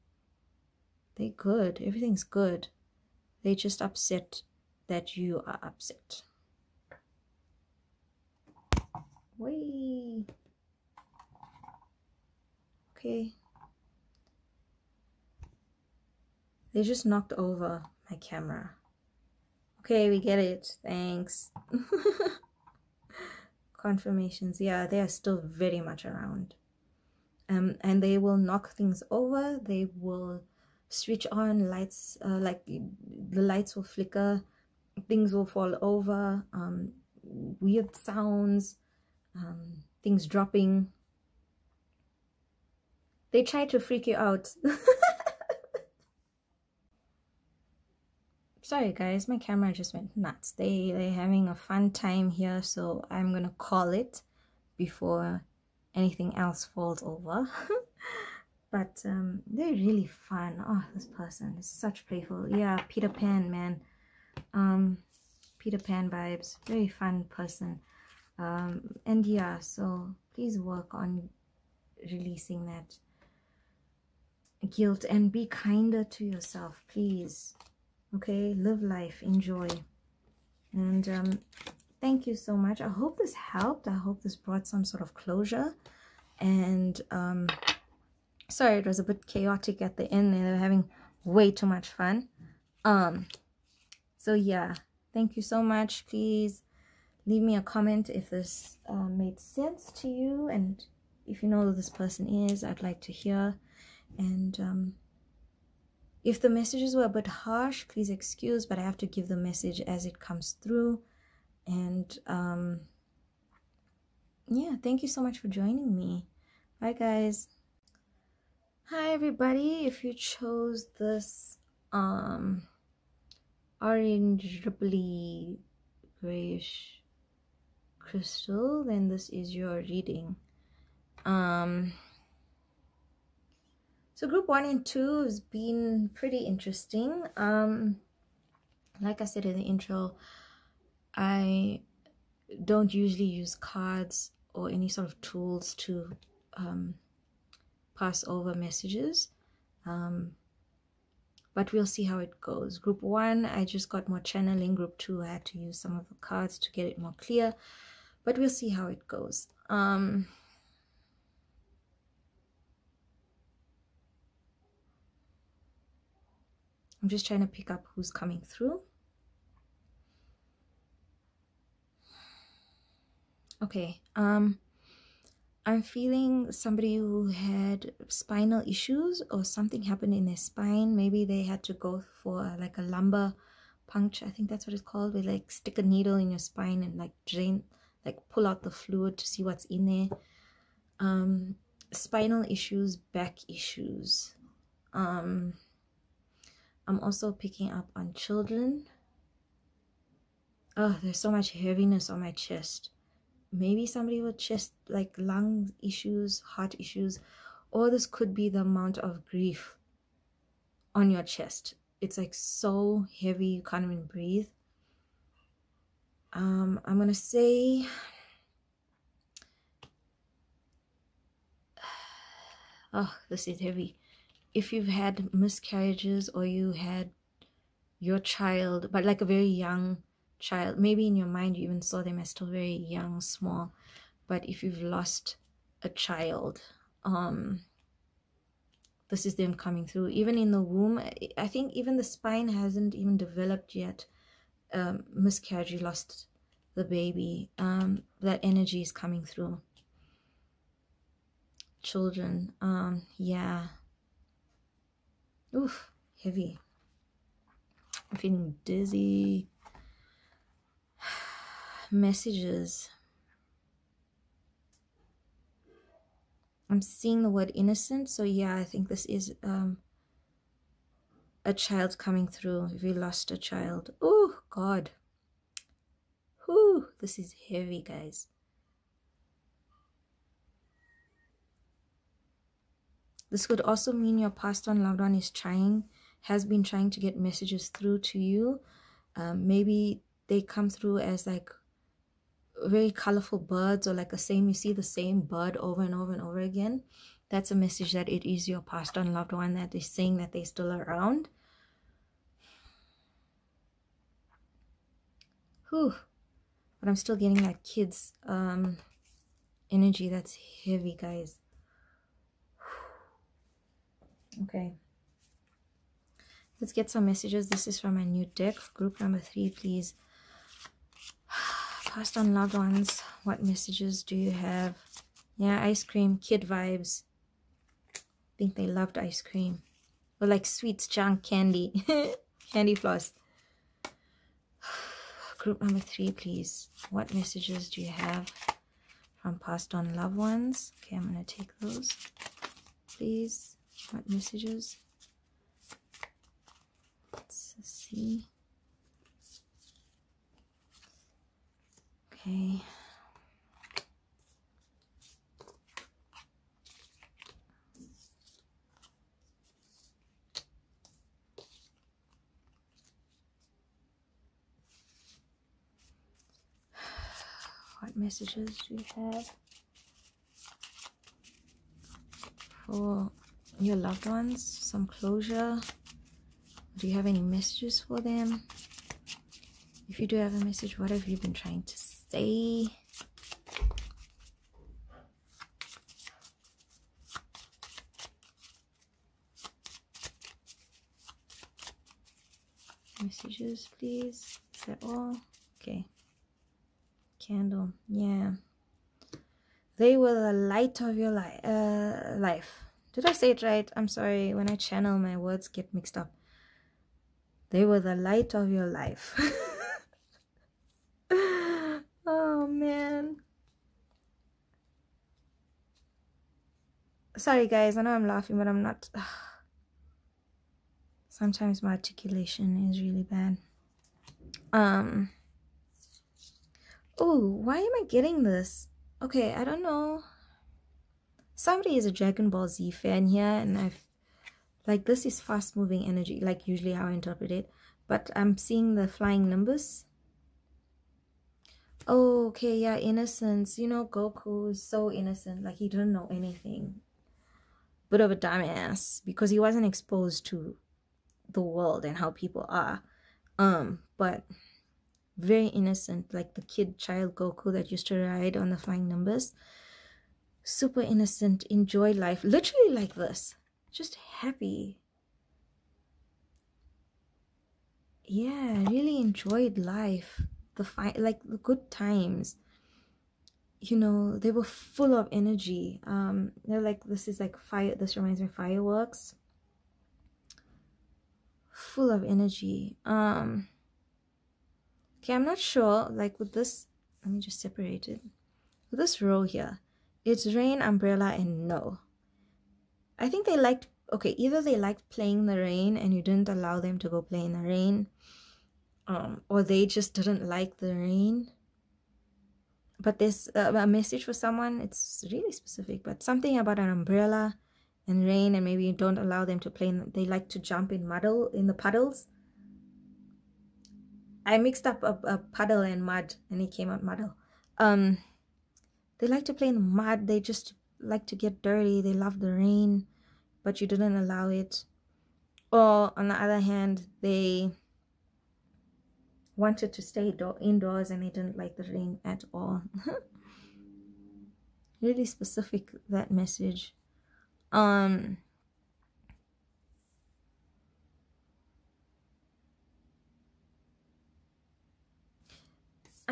They're good. Everything's good. They're just upset that you are upset. Wait. Okay. They just knocked over my camera. Okay, we get it. Thanks. Confirmations. Yeah, they are still very much around. And they will knock things over. They will switch on lights, like the lights will flicker, things will fall over, weird sounds, things dropping. They try to freak you out. Sorry guys, my camera just went nuts. They're having a fun time here, so I'm gonna call it before anything else falls over. But they're really fun. Oh, this person is such playful. Yeah, Peter Pan, man. Peter Pan vibes. Very fun person. And yeah, so please work on releasing that guilt and be kinder to yourself, please. Okay, live life, enjoy. And thank you so much. I hope this helped. I hope this brought some sort of closure. And sorry, it was a bit chaotic at the end. They were having way too much fun. So yeah, thank you so much. Please leave me a comment if this made sense to you, and if you know who this person is, I'd like to hear. And if the messages were a bit harsh, please excuse, but I have to give the message as it comes through. And yeah, thank you so much for joining me. Bye guys. Hi everybody. If you chose this orange ripply grayish crystal, then this is your reading. So group 1 and 2 has been pretty interesting. Like I said in the intro, I don't usually use cards or any sort of tools to pass over messages, but we'll see how it goes. Group 1, I just got more channeling. Group 2, I had to use some of the cards to get it more clear, but we'll see how it goes. I'm just trying to pick up who's coming through. Okay, I'm feeling somebody who had spinal issues or something happened in their spine. Maybe they had to go for like a lumbar puncture. I think that's what it's called. Where like stick a needle in your spine and like drain, like pull out the fluid to see what's in there. Spinal issues, back issues. I'm also picking up on children. Oh, there's so much heaviness on my chest. Maybe somebody with chest, like lung issues, heart issues, or this could be the amount of grief on your chest. It's like so heavy you can't even breathe. I'm gonna say oh, this is heavy. If you've had miscarriages or you had your child, but like a very young child, maybe in your mind you even saw them as still very young, small, but if you've lost a child, this is them coming through. Even in the womb, I think even the spine hasn't even developed yet. Miscarriage, you lost the baby, that energy is coming through. Children, yeah. Oof, heavy. I'm feeling dizzy. Messages. I'm seeing the word innocent, so yeah, I think this is a child coming through. If you lost a child, oh God, whoo, this is heavy, guys. This could also mean your passed on loved one has been trying to get messages through to you. Maybe they come through as like very colorful birds, or like you see the same bird over and over and over again. That's a message that it is your passed on loved one that is saying that they're still around. Whew. But I'm still getting like kids energy. That's heavy, guys. Okay, let's get some messages. This is from my new deck. Group number 3, please. Passed on loved ones, what messages do you have? Yeah, ice cream, kid vibes. I think they loved ice cream, or like sweets, junk candy. Candy floss. Group number 3, please. What messages do you have from passed on loved ones? Okay, I'm gonna take those, please. What messages? Let's see. Okay. What messages do you have for your loved ones? Some closure. Do you have any messages for them? If you do have a message, what have you been trying to say? Messages, please. Is that all? Okay. Candle. Yeah. They were the light of your life. Did I say it right? I'm sorry. When I channel, my words get mixed up. They were the light of your life. Oh, man. Sorry, guys. I know I'm laughing, but I'm not. Sometimes my articulation is really bad. Oh, why am I getting this? Okay, I don't know. Somebody is a Dragon Ball Z fan here, and I've like, this is fast moving energy, like usually how I interpret it, But I'm seeing the flying nimbus. Oh, okay, yeah, innocence. You know, Goku is so innocent. Like, he didn't know anything. Bit of a dumbass because he wasn't exposed to the world and how people are. But very innocent, like the child Goku that used to ride on the flying nimbus. Super innocent, enjoyed life, literally like this, just happy. Yeah, really enjoyed life, like the good times. You know, they were full of energy. They're like, this is like fire. This reminds me of fireworks. Full of energy. Okay, I'm not sure. Like with this, let me just separate it. With this row here, it's rain, umbrella, and no. I think they liked, okay, either they liked playing in the rain and you didn't allow them to go play in the rain, or they just didn't like the rain. But there's a message for someone. It's really specific, but something about an umbrella and rain, and maybe you don't allow them to play they like to jump in the puddles. I mixed up a puddle and mud and it came out muddle. They like to play in the mud. They just like to get dirty. They love the rain, but you didn't allow it. Or on the other hand, they wanted to stay indoors and they didn't like the rain at all. Really specific, that message. I'm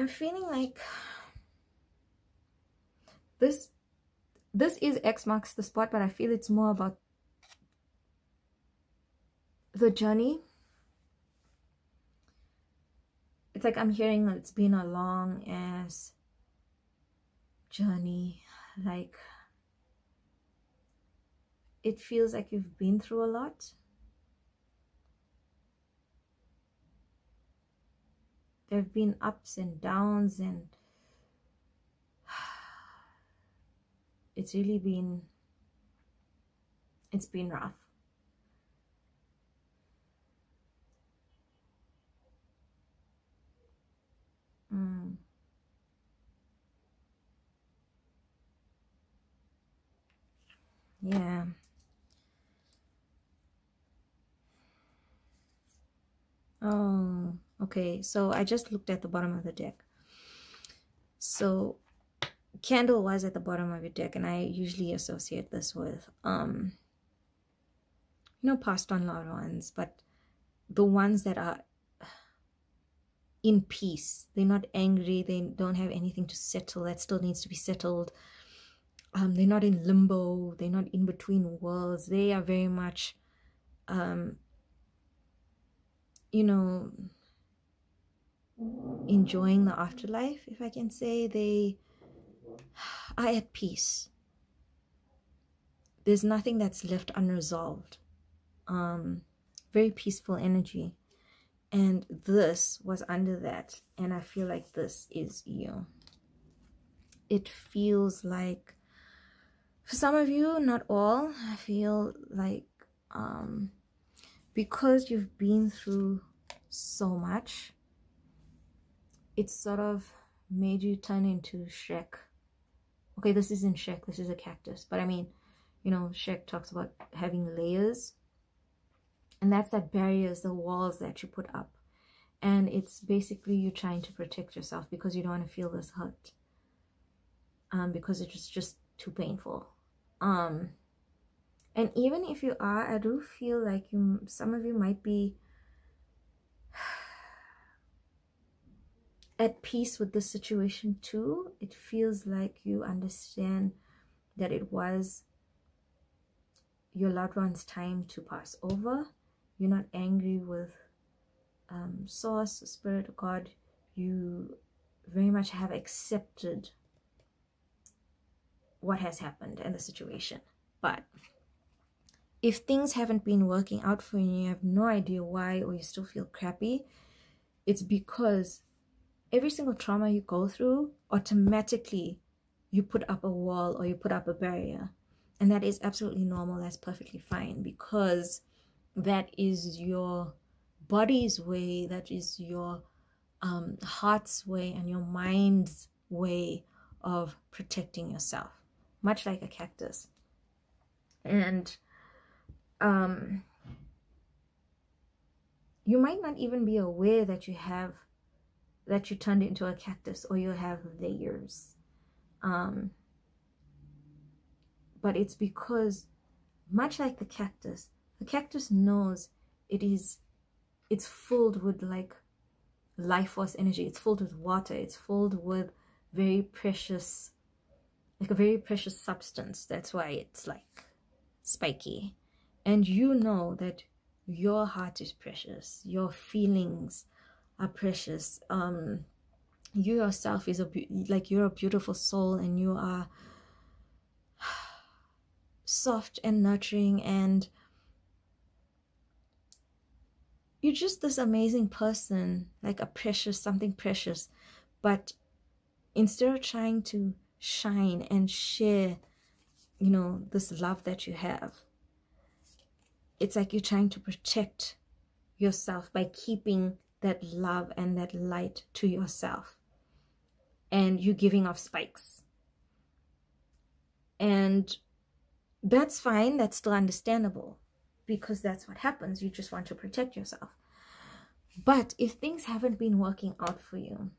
feeling like this is X marks the spot, but I feel it's more about the journey. It's like I'm hearing that it's been a long ass journey. Like, it feels like you've been through a lot. There have been ups and downs, and it's really been, it's been rough. Yeah. Oh, okay. So I just looked at the bottom of the deck. So candle was at the bottom of your deck, and I usually associate this with you know, passed on loved ones, but the ones that are in peace. They're not angry. They don't have anything to settle that still needs to be settled. They're not in limbo. They're not in between worlds. They are very much you know, enjoying the afterlife, if I can say. They are at peace. There's nothing that's left unresolved. Very peaceful energy. And this was under that. And I feel like this is you. It feels like, for some of you, not all, I feel like because you've been through so much, it's sort of made you turn into Shrek. Okay, this isn't Shrek, this is a cactus. But I mean, you know, Shrek talks about having layers. And that's that barriers, the walls that you put up. And it's basically you trying to protect yourself because you don't want to feel this hurt. Because it was just too painful. And even if you are, I do feel like some of you might be at peace with the situation too. It feels like you understand that it was your loved one's time to pass over. You're not angry with source, spirit, or God. You very much have accepted what has happened and the situation. But if things haven't been working out for you and you have no idea why, or you still feel crappy, it's because every single trauma you go through, automatically you put up a wall or you put up a barrier. And that is absolutely normal. That's perfectly fine, because that is your body's way, that is your heart's way and your mind's way of protecting yourself, much like a cactus. And you might not even be aware that you turned into a cactus, or you have layers. But it's because, much like the cactus knows it's filled with like life force energy. It's filled with water. It's filled with very precious, like a very precious substance. That's why it's like spiky. And you know that your heart is precious. Your feelings are precious. You yourself is you're a beautiful soul, and you are soft and nurturing, and you're just this amazing person, like a precious, something precious. But instead of trying to shine and share, you know, this love that you have, it's like you're trying to protect yourself by keeping that love and that light to yourself, and you're giving off spikes. And that's fine, that's still understandable, because that's what happens. You just want to protect yourself. But if things haven't been working out for you,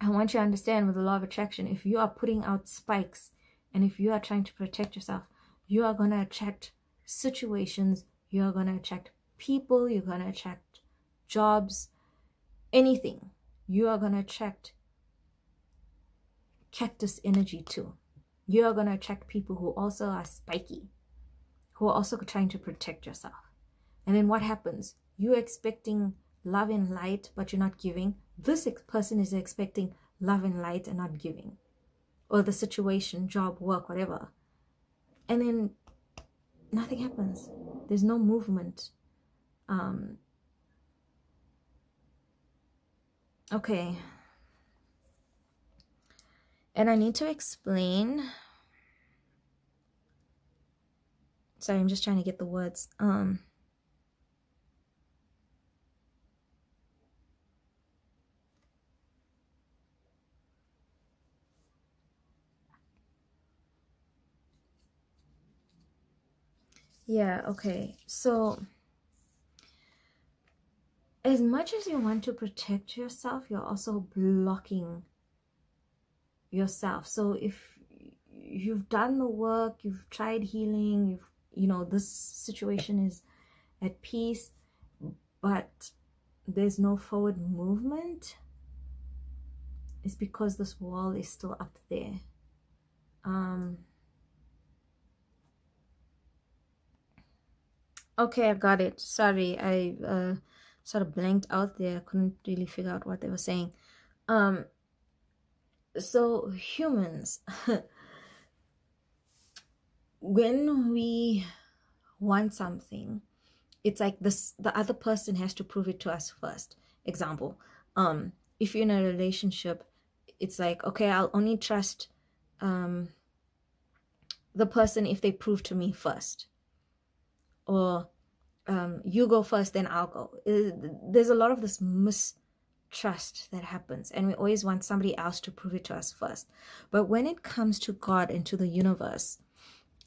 I want you to understand, with the law of attraction, if you are putting out spikes and if you are trying to protect yourself, you are going to attract situations, you are going to attract people, you're going to attract jobs, anything. You are going to attract cactus energy too. You are going to attract people who also are spiky, who are also trying to protect yourself. And then what happens? You're expecting love and light, but you're not giving. This person is expecting love and light and not giving. Or the situation, job, work, whatever. And then nothing happens. There's no movement. Okay. And I need to explain. Sorry, I'm just trying to get the words. Yeah, okay. So, as much as you want to protect yourself, you're also blocking yourself. So if you've done the work, you've tried healing, you know, this situation is at peace, but there's no forward movement, it's because this wall is still up there. Okay, I got it. Sorry, I sort of blanked out there. I couldn't really figure out what they were saying. So humans, when we want something, it's like this, the other person has to prove it to us first. Example, if you're in a relationship, it's like, okay, I'll only trust the person if they prove to me first. Or you go first, then I'll go. There's a lot of this mistrust that happens, and we always want somebody else to prove it to us first. But when it comes to God and to the universe,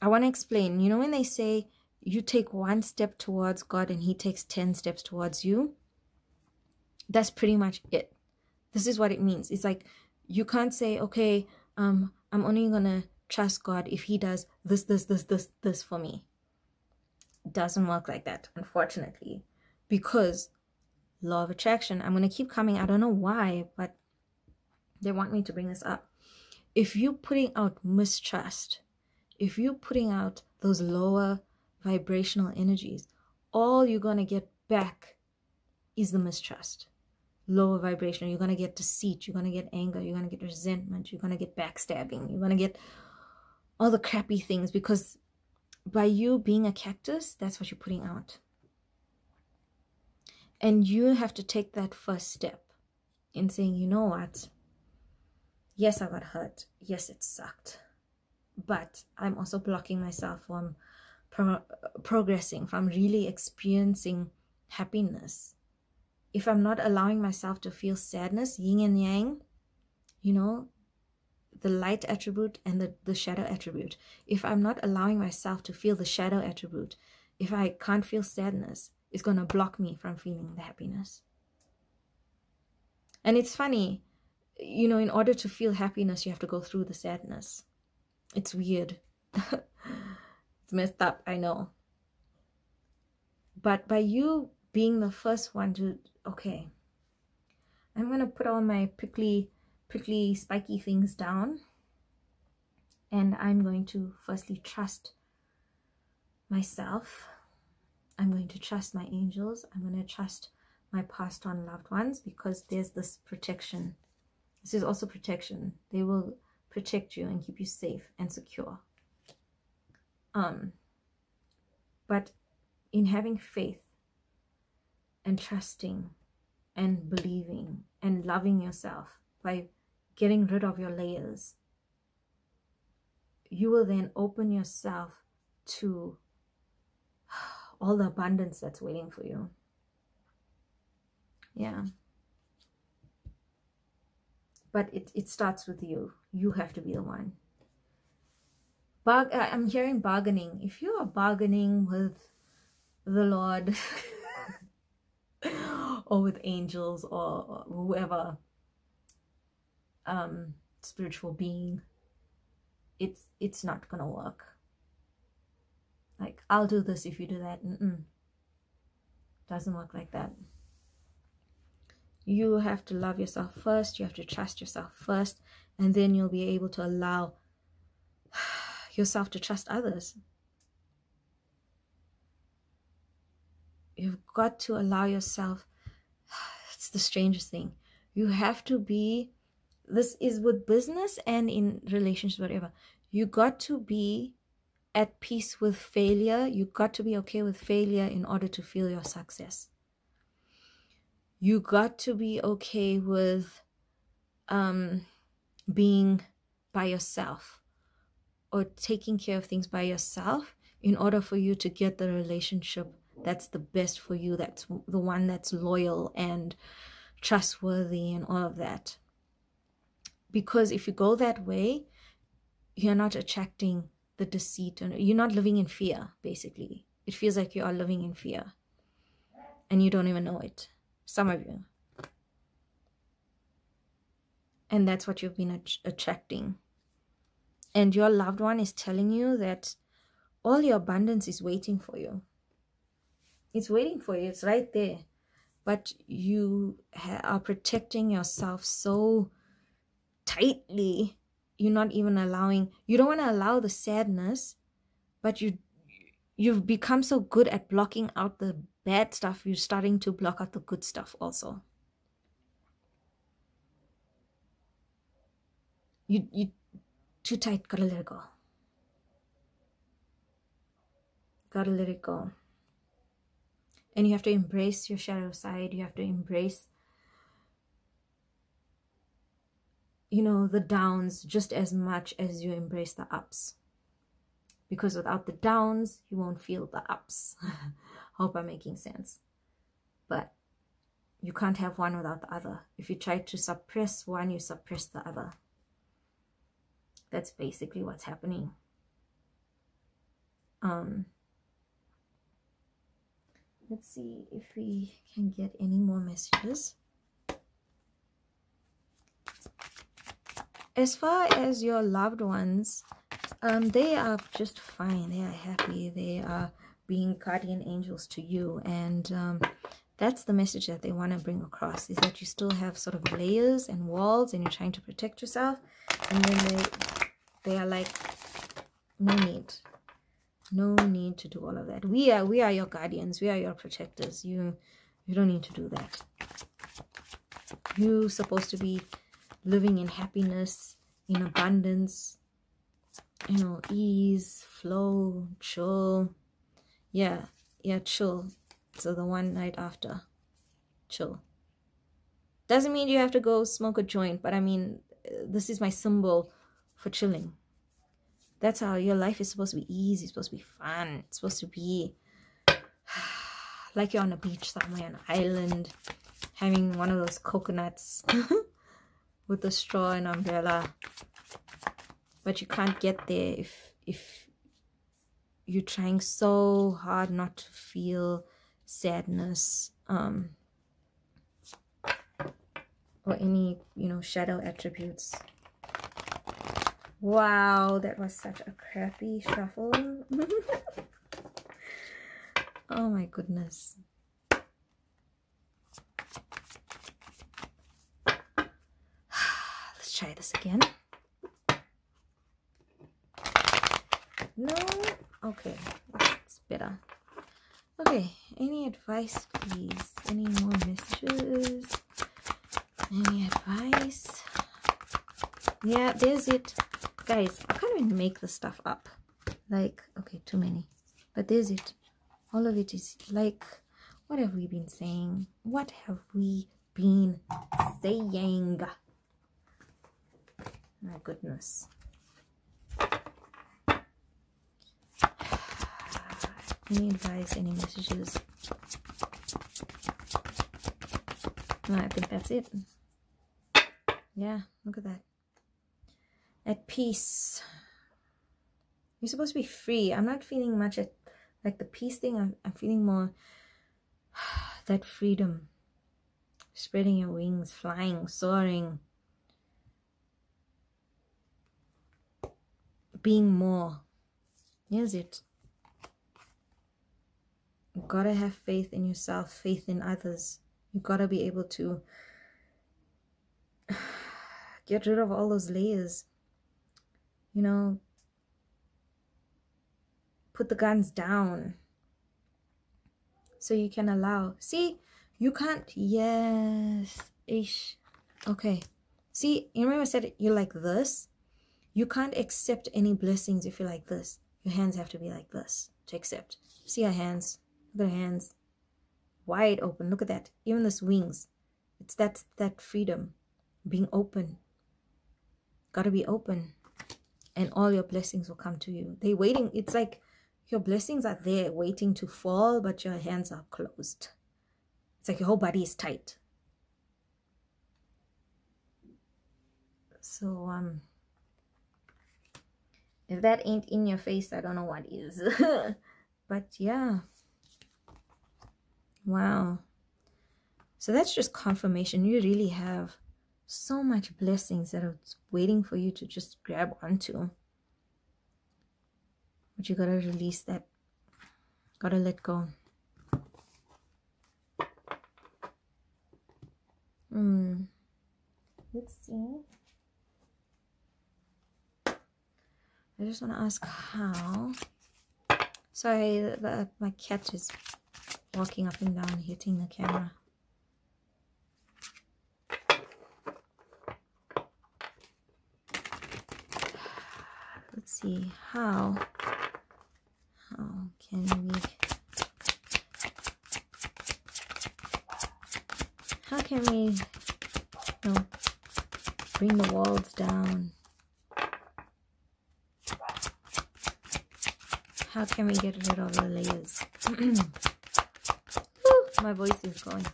I want to explain. You know, when they say you take one step towards God and he takes 10 steps towards you, that's pretty much it. This is what it means. It's like, you can't say, okay, I'm only gonna trust God if he does this for me. It doesn't work like that, unfortunately, because law of attraction, I'm going to keep coming, I don't know why, but they want me to bring this up. If you're putting out mistrust, if you're putting out those lower vibrational energies, all you're going to get back is the mistrust. Lower vibration. You're going to get deceit, you're going to get anger, you're going to get resentment, you're going to get backstabbing, you're going to get all the crappy things, because by you being a cactus, that's what you're putting out. And you have to take that first step in saying, you know what? Yes, I got hurt. Yes, it sucked. But I'm also blocking myself from progressing, from really experiencing happiness, if I'm not allowing myself to feel sadness, yin and yang, you know, the light attribute and the shadow attribute, if I'm not allowing myself to feel the shadow attribute, if I can't feel sadness, it's going to block me from feeling the happiness. And it's funny, you know, in order to feel happiness, you have to go through the sadness. It's weird. It's messed up, I know. But by you being the first one to, okay, I'm going to put all my prickly, spiky things down. And I'm going to firstly trust myself. I'm going to trust my angels. I'm going to trust my passed on loved ones, because there's this protection. This is also protection. They will protect you and keep you safe and secure. But in having faith and trusting and believing and loving yourself, by getting rid of your layers, you will then open yourself to all the abundance that's waiting for you. Yeah. But it starts with you. You have to be the one. I'm hearing bargaining. If you are bargaining with the Lord or with angels or whoever spiritual being, it's not gonna work. Like, I'll do this if you do that. Doesn't work like that. You have to love yourself first. You have to trust yourself first, and then you'll be able to allow yourself to trust others. You've got to allow yourself. It's the strangest thing. You have to be, this is with business and in relationships, whatever. You got to be at peace with failure. You got to be okay with failure in order to feel your success. You got to be okay with being by yourself or taking care of things by yourself in order for you to get the relationship that's the best for you, that's the one that's loyal and trustworthy and all of that. Because if you go that way, you're not attracting the deceit, and you're not living in fear, basically. It feels like you are living in fear and you don't even know it. Some of you. And that's what you've been attracting. And your loved one is telling you that all your abundance is waiting for you. It's waiting for you. It's right there. But you are protecting yourself so tightly. You're not even allowing, you don't want to allow the sadness, but you've become so good at blocking out the bad stuff, you're starting to block out the good stuff also. You too tight, gotta let it go. Gotta let it go. And you have to embrace your shadow side. You have to embrace, you know, the downs just as much as you embrace the ups. Because without the downs, you won't feel the ups. Hope I'm making sense. But you can't have one without the other. If you try to suppress one, you suppress the other. That's basically what's happening. Let's see if we can get any more messages. As far as your loved ones, they are just fine. They are happy. They are being guardian angels to you. And that's the message that they want to bring across, is that you still have sort of layers and walls and you're trying to protect yourself. And then they are like, no need. No need to do all of that. We are your guardians. We are your protectors. You don't need to do that. You're supposed to be living in happiness, in abundance, you know, ease, flow, chill. Yeah, chill. So the one night after, chill. Doesn't mean you have to go smoke a joint, but I mean, this is my symbol for chilling. That's how your life is supposed to be easy. It's supposed to be fun. It's supposed to be like you're on a beach somewhere, an island, having one of those coconuts with a straw and umbrella. But you can't get there if you're trying so hard not to feel sadness, or any, you know, shadow attributes. Wow, that was such a crappy shuffle. Oh my goodness. Let's try this again. No? Okay, that's better. Okay, any advice, please? Any more messages? Any advice? Yeah, there's it. Guys, I can't even make this stuff up. Like, okay, too many. But there's it. All of it is like, what have we been saying? What have we been saying? My goodness. Any advice, any messages? No, I think that's it. Yeah, look at that. At peace. You're supposed to be free. I'm not feeling much at like the peace thing. I'm feeling more that freedom. Spreading your wings, flying, soaring. Being more. Here's it. You gotta have faith in yourself, faith in others. You gotta be able to get rid of all those layers. You know, put the guns down so you can allow. See, you can't. Yes. Ish. Okay. See, you remember I said you're like this? You can't accept any blessings if you're like this. Your hands have to be like this to accept. See our hands? Look at our hands. Wide open. Look at that. Even this wings. It's that freedom. Being open. Gotta be open. And all your blessings will come to you. They're waiting. It's like your blessings are there waiting to fall, but your hands are closed. It's like your whole body is tight. So, if that ain't in your face, I don't know what is. But yeah. Wow. So that's just confirmation. You really have so much blessings that are waiting for you to just grab onto. But you gotta release that. Gotta let go. Let's see. I just want to ask how. Sorry, my cat is walking up and down, hitting the camera. Let's see, how can we, you know, bring the walls down? How can we get rid of the layers? Woo, my voice is going.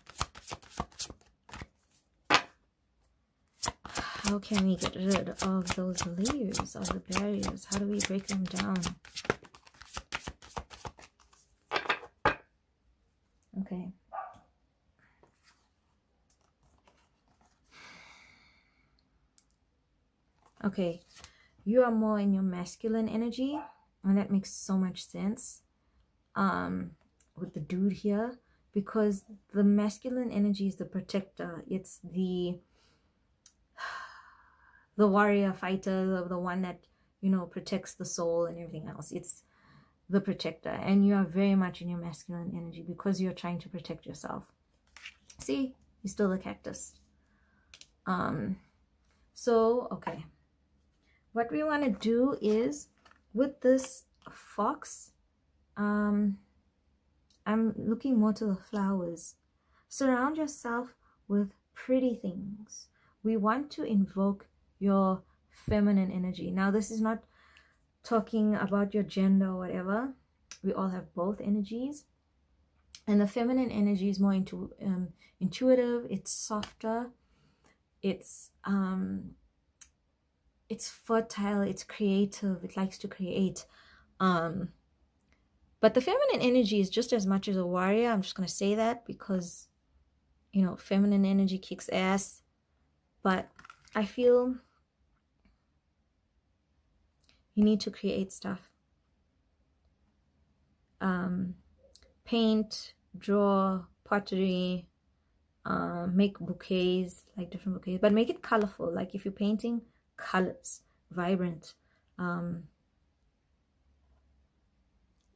How can we get rid of those layers, of the barriers? How do we break them down? Okay. Okay, you are more in your masculine energy, and that makes so much sense with the dude here, because the masculine energy is the protector. It's the warrior fighter, the one that, you know, protects the soul and everything else. It's the protector, and you are very much in your masculine energy because you're trying to protect yourself. See, you're still the cactus. So okay, what we want to do is, with this fox, I'm looking more to the flowers. Surround yourself with pretty things. We want to invoke your feminine energy. Now, this is not talking about your gender or whatever. We all have both energies. And the feminine energy is more intuitive, it's softer, it's fertile, it's creative, it likes to create. But the feminine energy is just as much as a warrior. I'm just going to say that because, you know, feminine energy kicks ass. But I feel you need to create stuff. Paint, draw, pottery, make bouquets, like different bouquets, but make it colorful. Like if you're painting, colors, vibrant.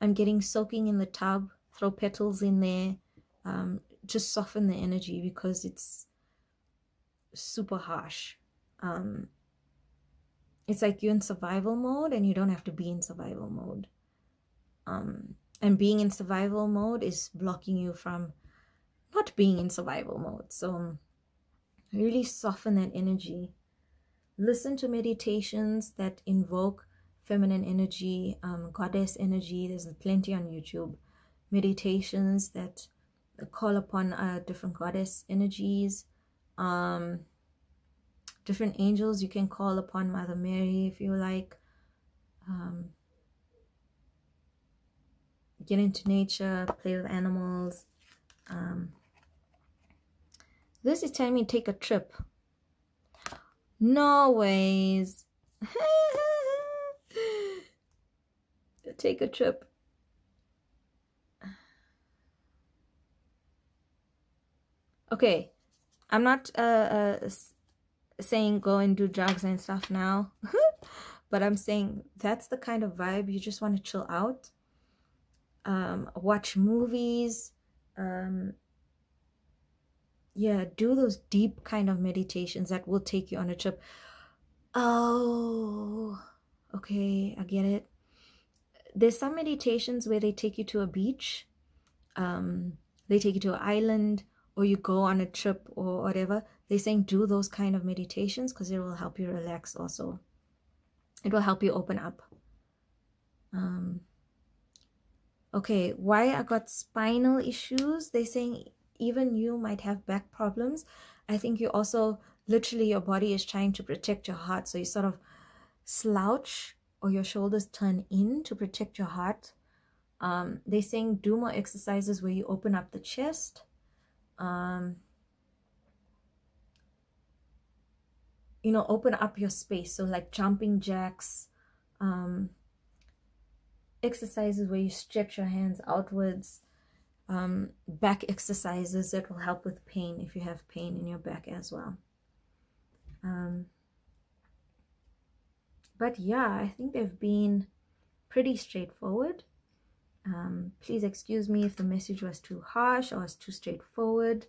I'm getting soaking in the tub, throw petals in there, just soften the energy because it's super harsh. It's like you're in survival mode and you don't have to be in survival mode. And being in survival mode is blocking you from not being in survival mode. So really soften that energy. Listen to meditations that invoke feminine energy, goddess energy. There's plenty on YouTube. Meditations that call upon different goddess energies, different angels. You can call upon Mother Mary if you like. Get into nature, play with animals. This is telling me take a trip. No ways. Take a trip. Okay, I'm not saying go and do drugs and stuff now, but I'm saying that's the kind of vibe you just want to chill out. Watch movies. Yeah, do those deep kind of meditations that will take you on a trip. Oh, okay, I get it. There's some meditations where they take you to a beach, they take you to an island, or you go on a trip or whatever. They're saying do those kind of meditations because it will help you relax also. It will help you open up. Okay, why I got spinal issues? They're saying even you might have back problems. I think you also, literally your body is trying to protect your heart. So you sort of slouch or your shoulders turn in to protect your heart. They're saying do more exercises where you open up the chest. You know, open up your space. So like jumping jacks, exercises where you stretch your hands outwards, back exercises that will help with pain if you have pain in your back as well. But yeah, I think they've been pretty straightforward. Please excuse me if the message was too harsh or was too straightforward.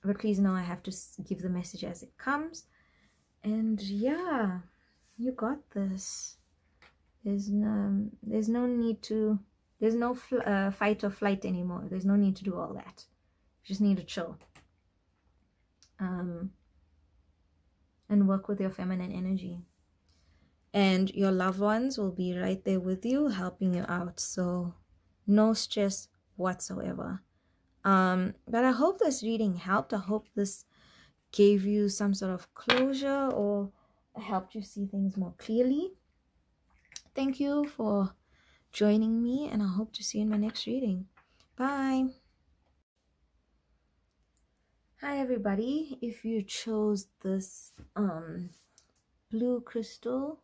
But please know I have to give the message as it comes. And yeah, you got this. There's no need to, there's no fight or flight anymore. There's no need to do all that. You just need to chill. And work with your feminine energy. And your loved ones will be right there with you, helping you out. So no stress whatsoever. But I hope this reading helped. I hope this gave you some sort of closure or helped you see things more clearly. Thank you for joining me, and I hope to see you in my next reading. Bye. Hi everybody. If you chose this blue crystal,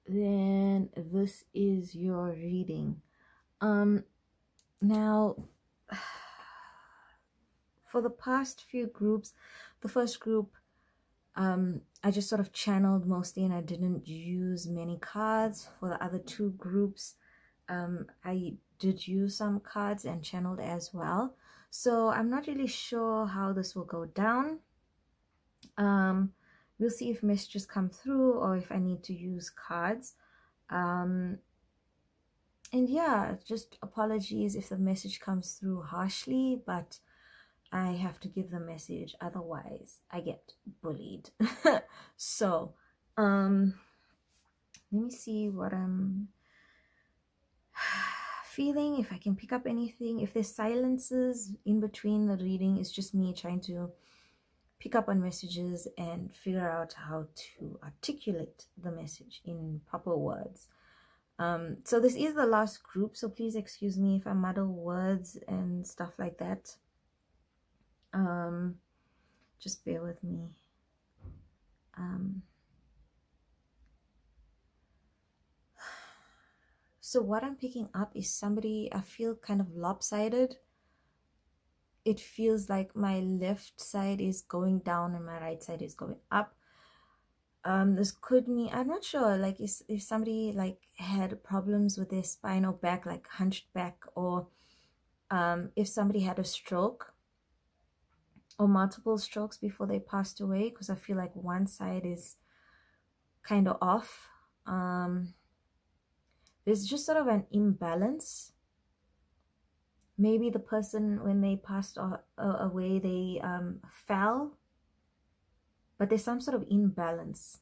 then this is your reading. Now for the past few groups, the first group I just sort of channeled mostly and I didn't use many cards. For the other two groups, I did use some cards and channeled as well. So I'm not really sure how this will go down. We'll see if messages come through or if I need to use cards. And yeah, just apologies if the message comes through harshly, but I have to give the message, otherwise I get bullied. So let me see what feeling, if I can pick up anything. If there's silences in between the reading, it's just me trying to pick up on messages and figure out how to articulate the message in proper words. So this is the last group, so please excuse me if I muddle words and stuff like that. Just bear with me. So what I'm picking up is somebody, I feel kind of lopsided. It feels like my left side is going down and my right side is going up. This could mean, I'm not sure, like if somebody like had problems with their spine or back, like hunched back, or if somebody had a stroke or multiple strokes before they passed away, because I feel like one side is kind of off. There's just sort of an imbalance. Maybe the person, when they passed away, they fell, but there's some sort of imbalance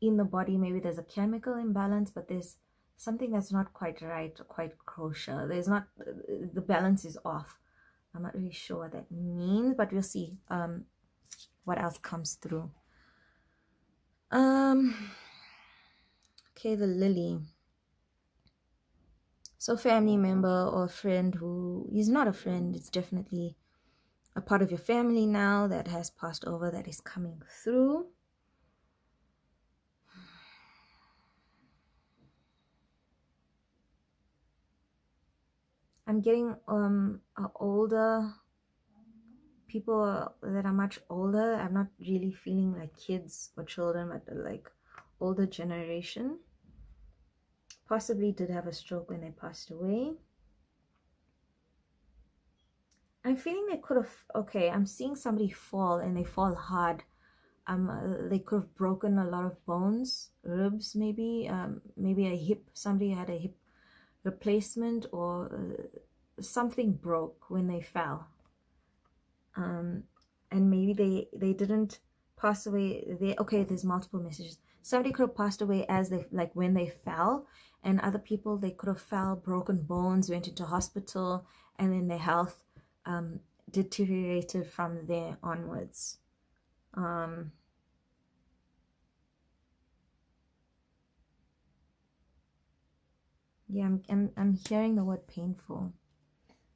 in the body. Maybe there's a chemical imbalance, but there's something that's not quite right or quite kosher. There's not, the balance is off. I'm not really sure what that means, but we'll see what else comes through. Okay, the lily. So family member or friend who is not a friend, it's definitely a part of your family now that has passed over, that is coming through. I'm getting older people that are much older. I'm not really feeling like kids or children, but like older generation. Possibly did have a stroke when they passed away. I'm feeling they could have, okay, I'm seeing somebody fall and they fall hard. They could have broken a lot of bones, ribs maybe, maybe a hip, somebody had a hip replacement, or something broke when they fell. And maybe they didn't pass away. Okay, there's multiple messages. Somebody could have passed away as they, like when they fell, and other people, they could have fell, broken bones, went into hospital, and then their health deteriorated from there onwards. Yeah, I'm hearing the word painful.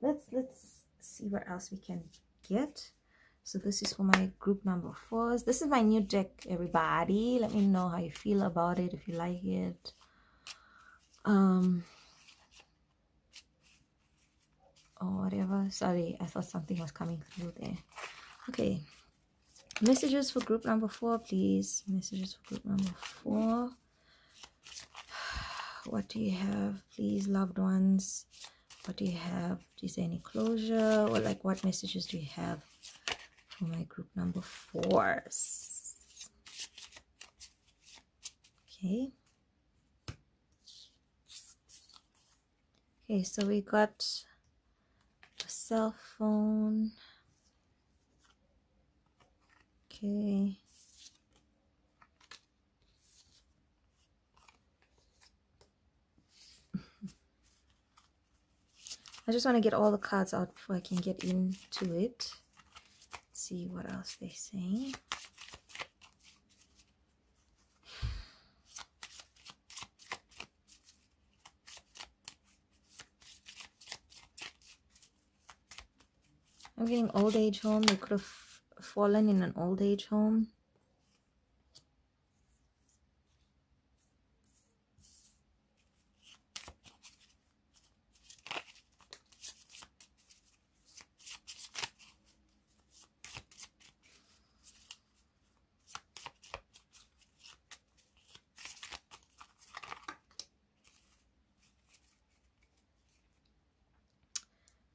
Let's see what else we can get. So this is for my group number 4s. This is my new deck, everybody. Let me know how you feel about it, if you like it. Or whatever. Sorry, I thought something was coming through there. Okay. Messages for group number 4, please. Messages for group number 4. What do you have, please, loved ones? What do you have? Do you say any closure? Or like, what messages do you have for my group number 4s? Okay. Okay, so we got a cell phone. Okay. I just want to get all the cards out before I can get into it. Let's see what else they say. I'm getting old age home. They could have fallen in an old age home.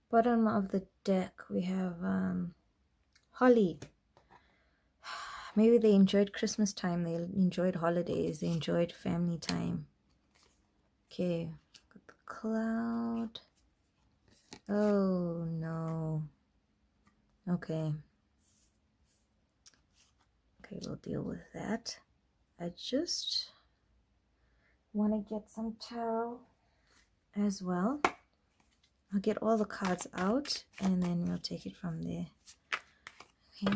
Bottom of the deck, we have Holly. Maybe they enjoyed Christmas time, they enjoyed holidays, they enjoyed family time. Okay, got the cloud. Oh no. Okay, we'll deal with that. I just want to get some tarot as well. I'll get all the cards out and then we'll take it from there. Okay.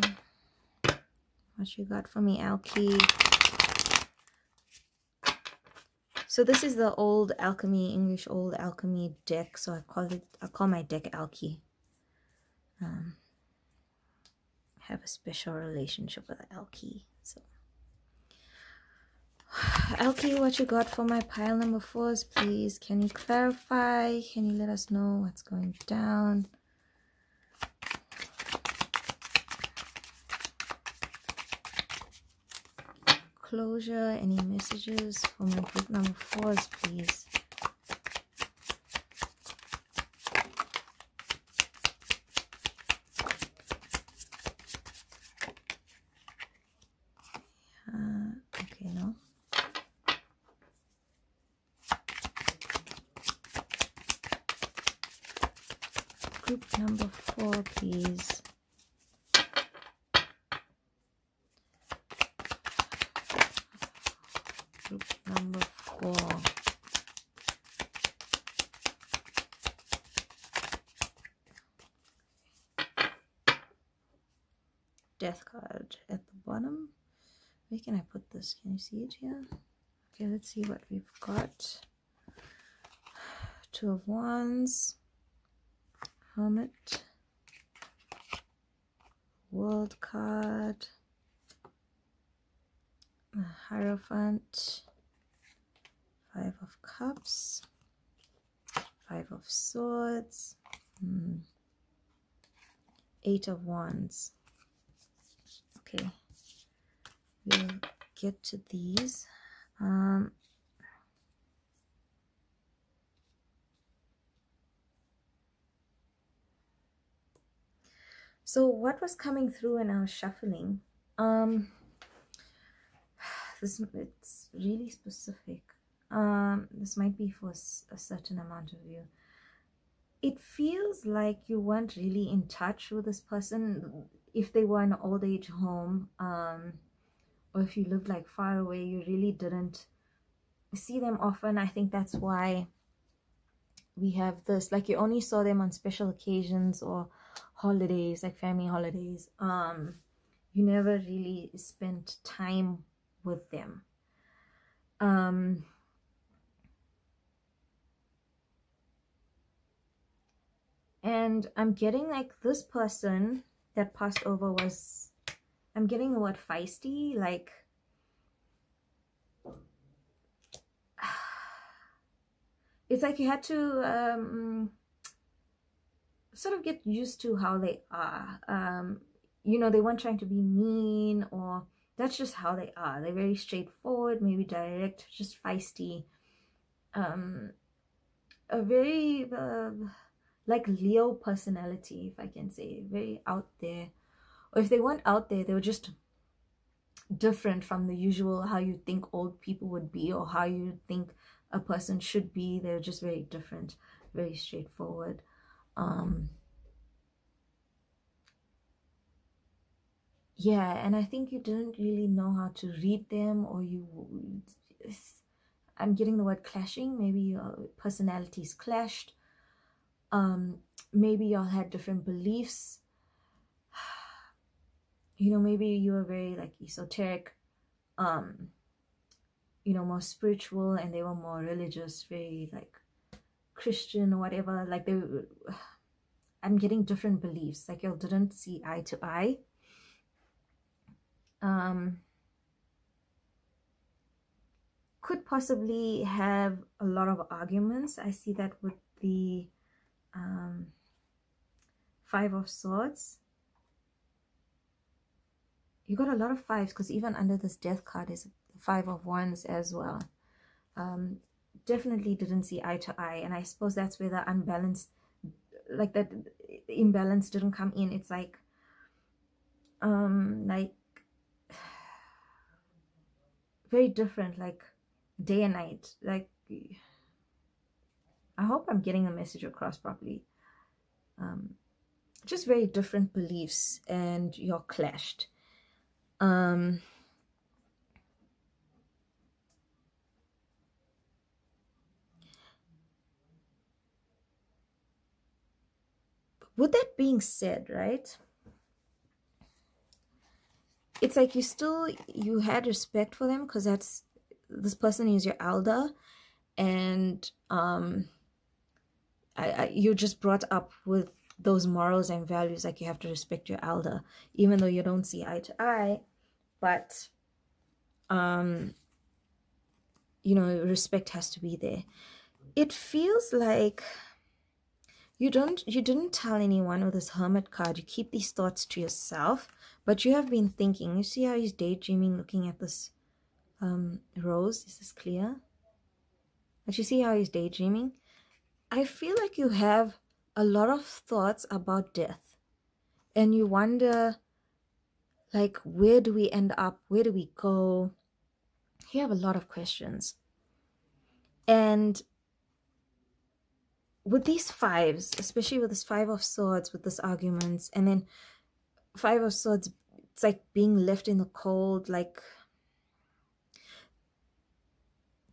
What you got for me, Alki? So this is the old Alchemy, English old Alchemy deck. So I call my deck Alki. I have a special relationship with Alki. So Alki, what you got for my pile number 4s, please? Can you clarify? Can you let us know what's going down? Closure, any messages for my group number 4s, please? Okay, no. Group number 4, please. Group number 4. Death card at the bottom. Where can I put this? Can you see it here? Okay, let's see what we've got. 2 of Wands. Hermit. World card. Hierophant. 5 of Cups. 5 of Swords. 8 of Wands. Okay, we'll get to these. So what was coming through when I was shuffling? It's really specific. This might be for a certain amount of you. It feels like you weren't really in touch with this person. If they were in an old age home, or if you lived like far away, you really didn't see them often. I think that's why we have this, like you only saw them on special occasions or holidays, like family holidays. You never really spent time with them. And I'm getting like this person that passed over was, I'm getting the word feisty, like it's like you had to sort of get used to how they are. You know, they weren't trying to be mean, or that's just how they are. They're very straightforward, maybe direct, just feisty. A very like Leo personality, if I can say, very out there. Or if they weren't out there, they were just different from the usual, how you think old people would be, or how you think a person should be. They're just very different, very straightforward. Yeah, and I think you didn't really know how to read them, or I'm getting the word clashing. Maybe your personalities clashed. Maybe y'all had different beliefs. You know, maybe you were very like esoteric, you know, more spiritual, and they were more religious, very like Christian or whatever. Like they were, I'm getting different beliefs, like y'all didn't see eye to eye. Could possibly have a lot of arguments. I see that with the 5 of Swords. You got a lot of 5s, because even under this death card is 5 of Wands as well. Definitely didn't see eye to eye, and I suppose that's where the unbalanced, like that imbalance didn't come in. It's like very different, like day and night. Like, I hope I'm getting the message across properly. Just very different beliefs, and you're clashed. With that being said, right, it's like you had respect for them because this person is your elder, and you're just brought up with those morals and values, like you have to respect your elder, even though you don't see eye to eye. But you know, respect has to be there. It feels like you didn't tell anyone with this Hermit card. You keep these thoughts to yourself, but you have been thinking. You see how he's daydreaming, looking at this rose? Is this clear? But you see how he's daydreaming? I feel like you have a lot of thoughts about death, and you wonder, like, where do we end up? Where do we go? You have a lot of questions. And with these fives, especially with this Five of Swords, with this arguments, and then Five of Swords, it's like being left in the cold, like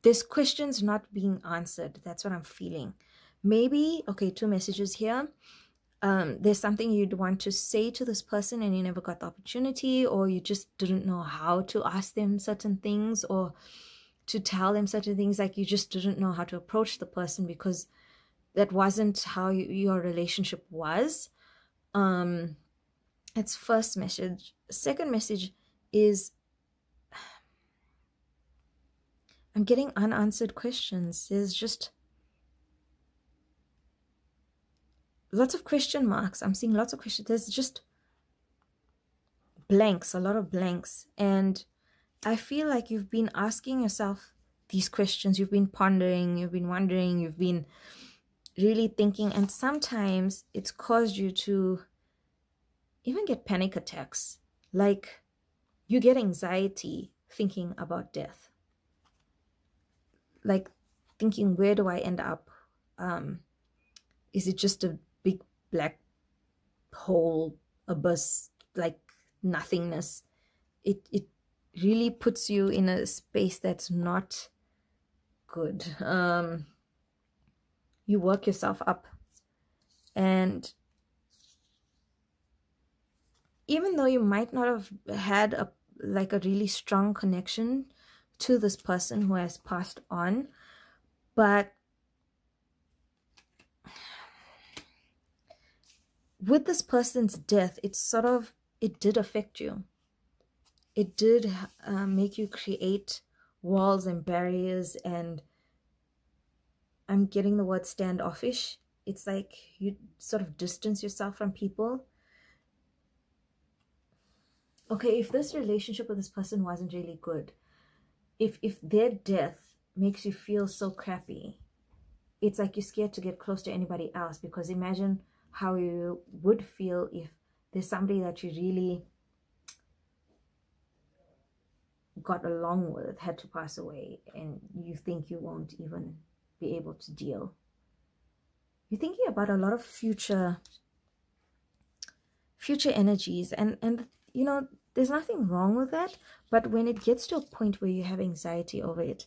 there's questions not being answered. That's what I'm feeling. Maybe, okay, two messages here. There's something you'd want to say to this person and you never got the opportunity, or you just didn't know how to ask them certain things or to tell them certain things, like you just didn't know how to approach the person because that wasn't how your relationship was. That's first message. Second message is I'm getting unanswered questions. There's just lots of question marks. I'm seeing lots of questions. There's just blanks, a lot of blanks. And I feel like you've been asking yourself these questions. You've been pondering, you've been wondering, you've been really thinking. And sometimes it's caused you to even get panic attacks. Like you get anxiety thinking about death. Like thinking, where do I end up? Is it just a big black hole, abyss, like nothingness? It really puts you in a space that's not good. You work yourself up, and even though you might not have had a really strong connection to this person who has passed on, but with this person's death, it did affect you. It did make you create walls and barriers, and I'm getting the word standoffish. It's like you sort of distance yourself from people. Okay, if this relationship with this person wasn't really good, if their death makes you feel so crappy, it's like you're scared to get close to anybody else, because imagine how you would feel if there's somebody that you really got along with had to pass away and you think you won't even be able to deal. You're thinking about a lot of future energies, and you know, there's nothing wrong with that, but when it gets to a point where you have anxiety over it,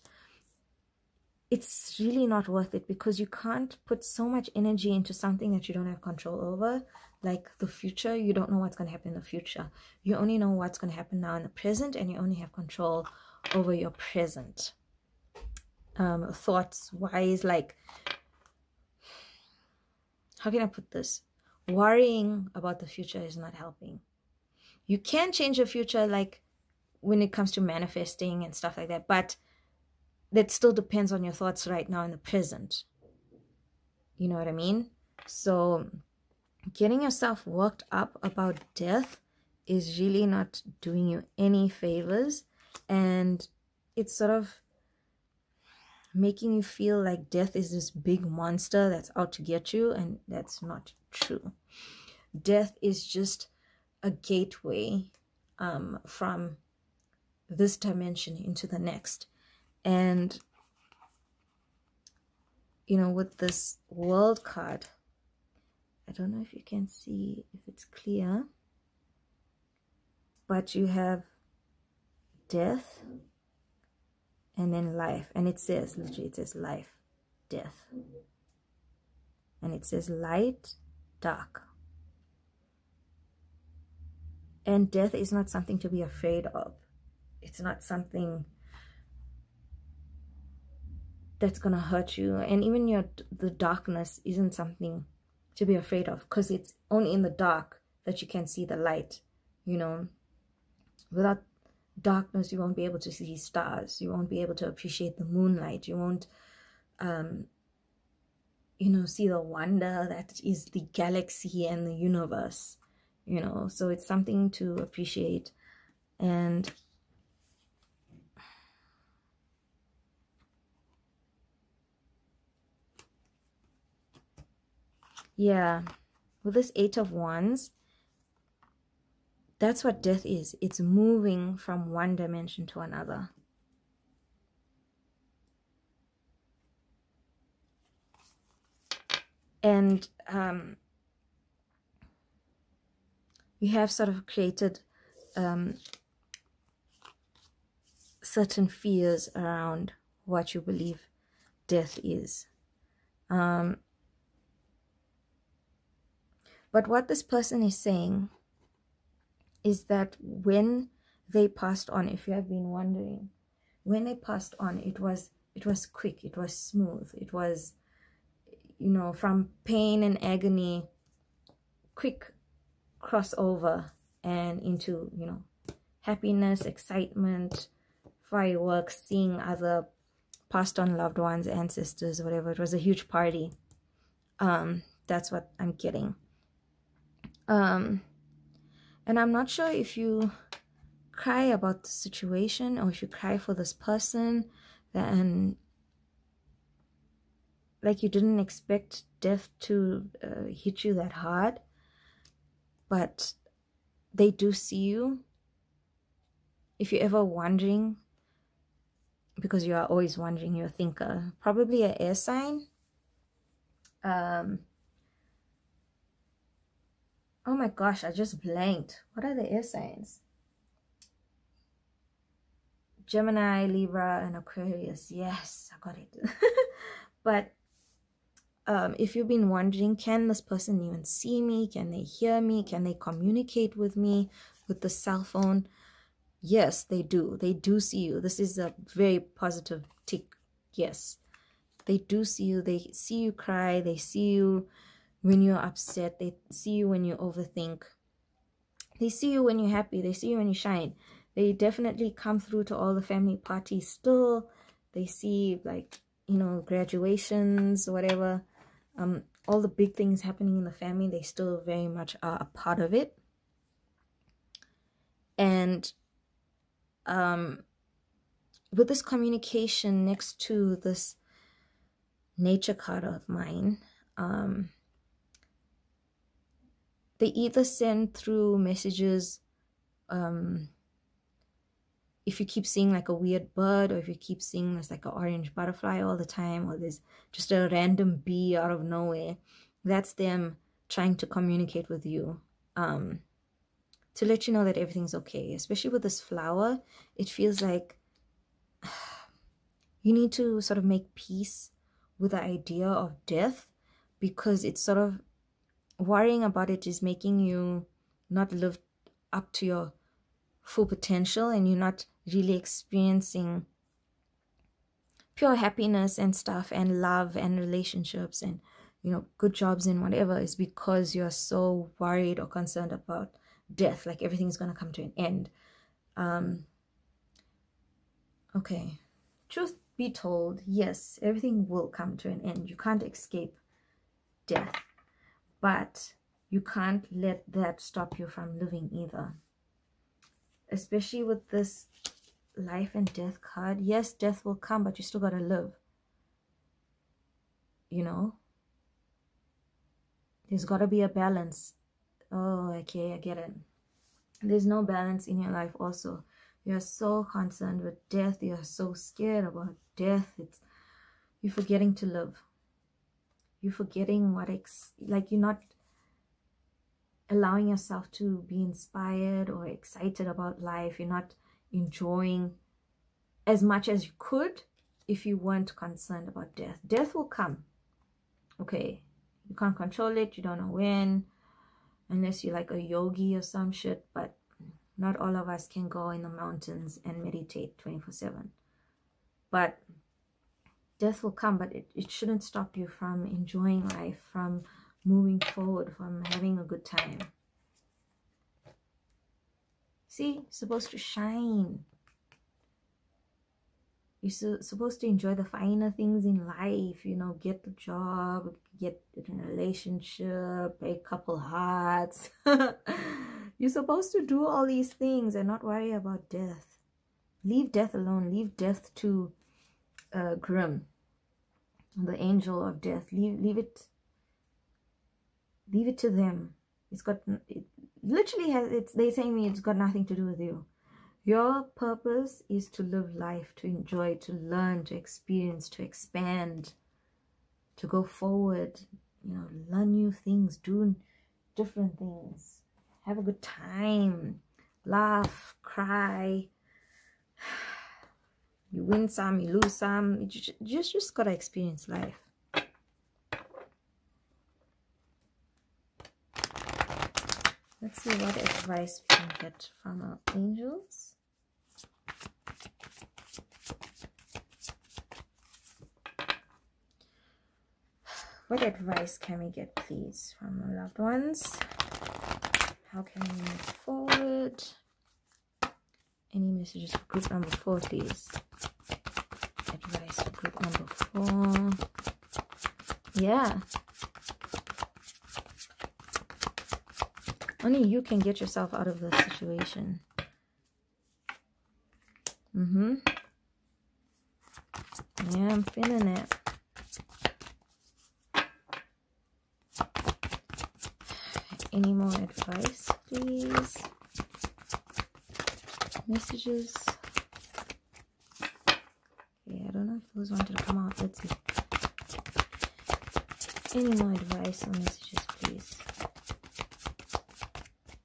it's really not worth it, because you can't put so much energy into something that you don't have control over. Like the future, you don't know what's going to happen in the future. You only know what's going to happen now in the present, and you only have control over your present. Thoughts wise, like, how can I put this? Worrying about the future is not helping. You can change your future, like when it comes to manifesting and stuff like that, but that still depends on your thoughts right now in the present. You know what I mean? So getting yourself worked up about death is really not doing you any favors, and it's sort of making you feel like death is this big monster that's out to get you, and that's not true. Death is just a gateway from this dimension into the next. And you know, with this World card, I don't know if you can see, if it's clear, but you have death and then life, and it says, literally, it says life, death, and it says light, dark. And death is not something to be afraid of. It's not something that's going to hurt you. And even the darkness isn't something to be afraid of, because it's only in the dark that you can see the light. You know, without darkness, you won't be able to see stars. You won't be able to appreciate the moonlight. You won't, you know, see the wonder that is the galaxy and the universe. You know, so it's something to appreciate. And yeah, with this 8 of Wands, that's what death is. It's moving from one dimension to another. And you have sort of created certain fears around what you believe death is. But what this person is saying is that when they passed on, if you have been wondering, when they passed on, it was quick, it was smooth, it was, you know, from pain and agony, quick crossover and into, you know, happiness, excitement, fireworks, seeing other passed on loved ones, ancestors, whatever. It was a huge party. That's what I'm getting. And I'm not sure if you cry about the situation or if you cry for this person, then like you didn't expect death to hit you that hard, but they do see you. If you're ever wondering, because you are always wondering, you're a thinker, probably an air sign. Oh my gosh, I just blanked. What are the air signs? Gemini, Libra, and Aquarius. Yes, I got it. But if you've been wondering, can this person even see me? Can they hear me? Can they communicate with me with the cell phone? Yes, they do. They do see you. This is a very positive tick. Yes, they do see you. They see you cry. They see you when you're upset. They see you when you overthink. They see you when you're happy. They see you when you shine. They definitely come through to all the family parties still. They see, like, you know, graduations, whatever. All the big things happening in the family, they still very much are a part of it. And with this communication next to this nature card of mine, they either send through messages, if you keep seeing like a weird bird, or if you keep seeing there's like an orange butterfly all the time, or there's just a random bee out of nowhere, that's them trying to communicate with you, to let you know that everything's okay. Especially with this flower, it feels like you need to sort of make peace with the idea of death, because it's sort of worrying about it is making you not live up to your full potential, and you're not really experiencing pure happiness and stuff, and love and relationships and, you know, good jobs and whatever, is because you're so worried or concerned about death, like everything's going to come to an end. Okay, truth be told, yes, everything will come to an end. You can't escape death, but you can't let that stop you from living either. Especially with this life and death card. Yes, death will come, but you still gotta live. You know? There's gotta be a balance. Oh, okay, I get it. There's no balance in your life also. You're so concerned with death. You're so scared about death. You're forgetting to live. You're forgetting what like you're not allowing yourself to be inspired or excited about life. You're not enjoying as much as you could if you weren't concerned about death. Death will come. Okay. You can't control it. You don't know when. Unless you're like a yogi or some shit. But Not all of us can go in the mountains and meditate 24/7. But death will come, but it shouldn't stop you from enjoying life, from moving forward, from having a good time. See, you're supposed to shine. You're supposed to enjoy the finer things in life, you know, get the job, get in a relationship, a couple hearts. You're supposed to do all these things and not worry about death. Leave death alone. Leave death to Grim, the angel of death. Leave it to them. It literally has, they're saying me, it's got nothing to do with you. Your purpose is to live life, to enjoy, to learn, to experience, to expand, to go forward, you know, learn new things, do different things, have a good time, laugh, cry. You win some, you lose some. You just gotta experience life. Let's see what advice we can get from our angels. What advice can we get, please, from our loved ones? How can we move forward? Any messages for group number 4, please? Advice for group number 4. Yeah. Only you can get yourself out of this situation. Yeah, I'm feeling it. Any more advice, please? Messages. Okay, I don't know if those wanted to come out. Let's see. Any more advice or messages, please?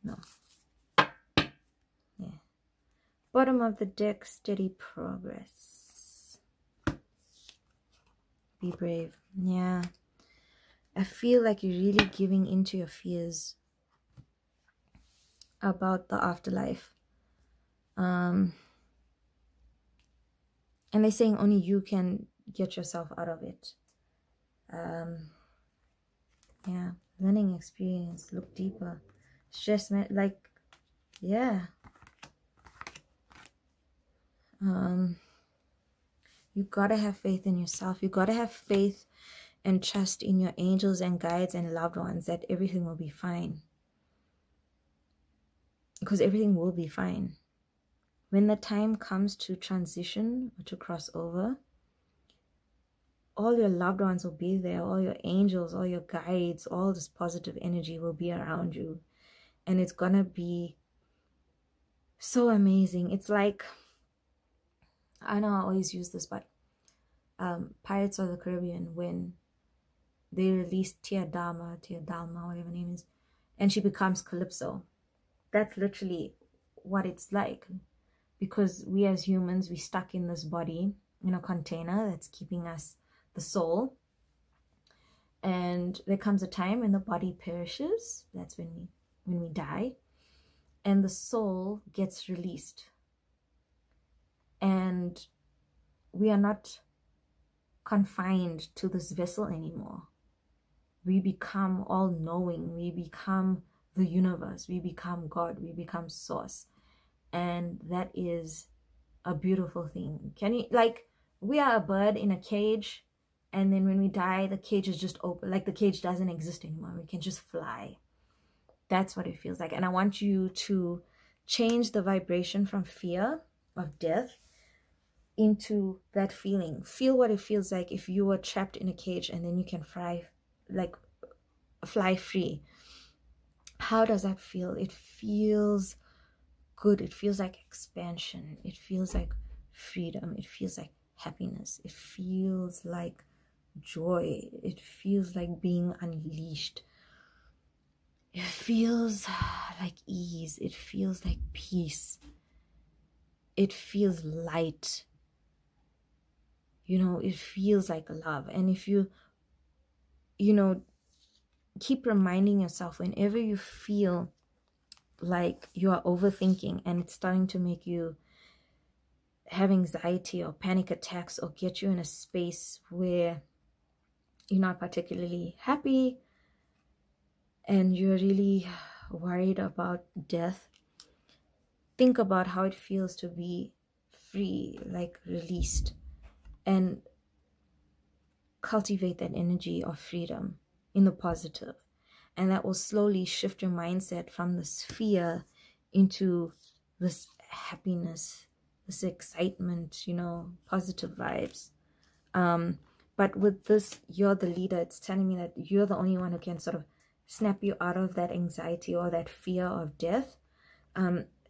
No. Yeah. Bottom of the deck, steady progress. Be brave. Yeah. I feel like you're really giving into your fears about the afterlife. And they're saying only you can get yourself out of it. Yeah, learning experience, look deeper. Stress, like, yeah. You gotta have faith in yourself. You gotta have faith and trust in your angels and guides and loved ones that everything will be fine. Because everything will be fine. When the time comes to transition or to cross over, all your loved ones will be there. All your angels, all your guides, all this positive energy will be around you. And it's gonna be so amazing. It's like, I know I always use this, but Pirates of the Caribbean, when they released Tia Dalma, whatever her name is, and she becomes Calypso. That's literally what it's like. Because we as humans, we're stuck in this body, in a container that's keeping us, the soul. And there comes a time when the body perishes. That's when we die. And the soul gets released. And we are not confined to this vessel anymore. We become all-knowing. We become the universe. We become God. We become source. And that is a beautiful thing. Can you, like, we are a bird in a cage, and then when we die, the cage is just open. Like, the cage doesn't exist anymore. We can just fly. That's what it feels like. And I want you to change the vibration from fear of death into that feeling. Feel what it feels like if you were trapped in a cage and then you can fly free. How does that feel? It feels good. It feels like expansion. It feels like freedom. It feels like happiness. It feels like joy. It feels like being unleashed. It feels like ease. It feels like peace. It feels light. You know, it feels like love. And if you know, keep reminding yourself whenever you feel like you are overthinking and it's starting to make you have anxiety or panic attacks or get you in a space where you're not particularly happy and you're really worried about death, think about how it feels to be free, like released, and cultivate that energy of freedom in the positive. And that will slowly shift your mindset from this fear into this happiness, this excitement, you know, positive vibes. But with this, you're the leader. It's telling me that you're the only one who can sort of snap you out of that anxiety or that fear of death.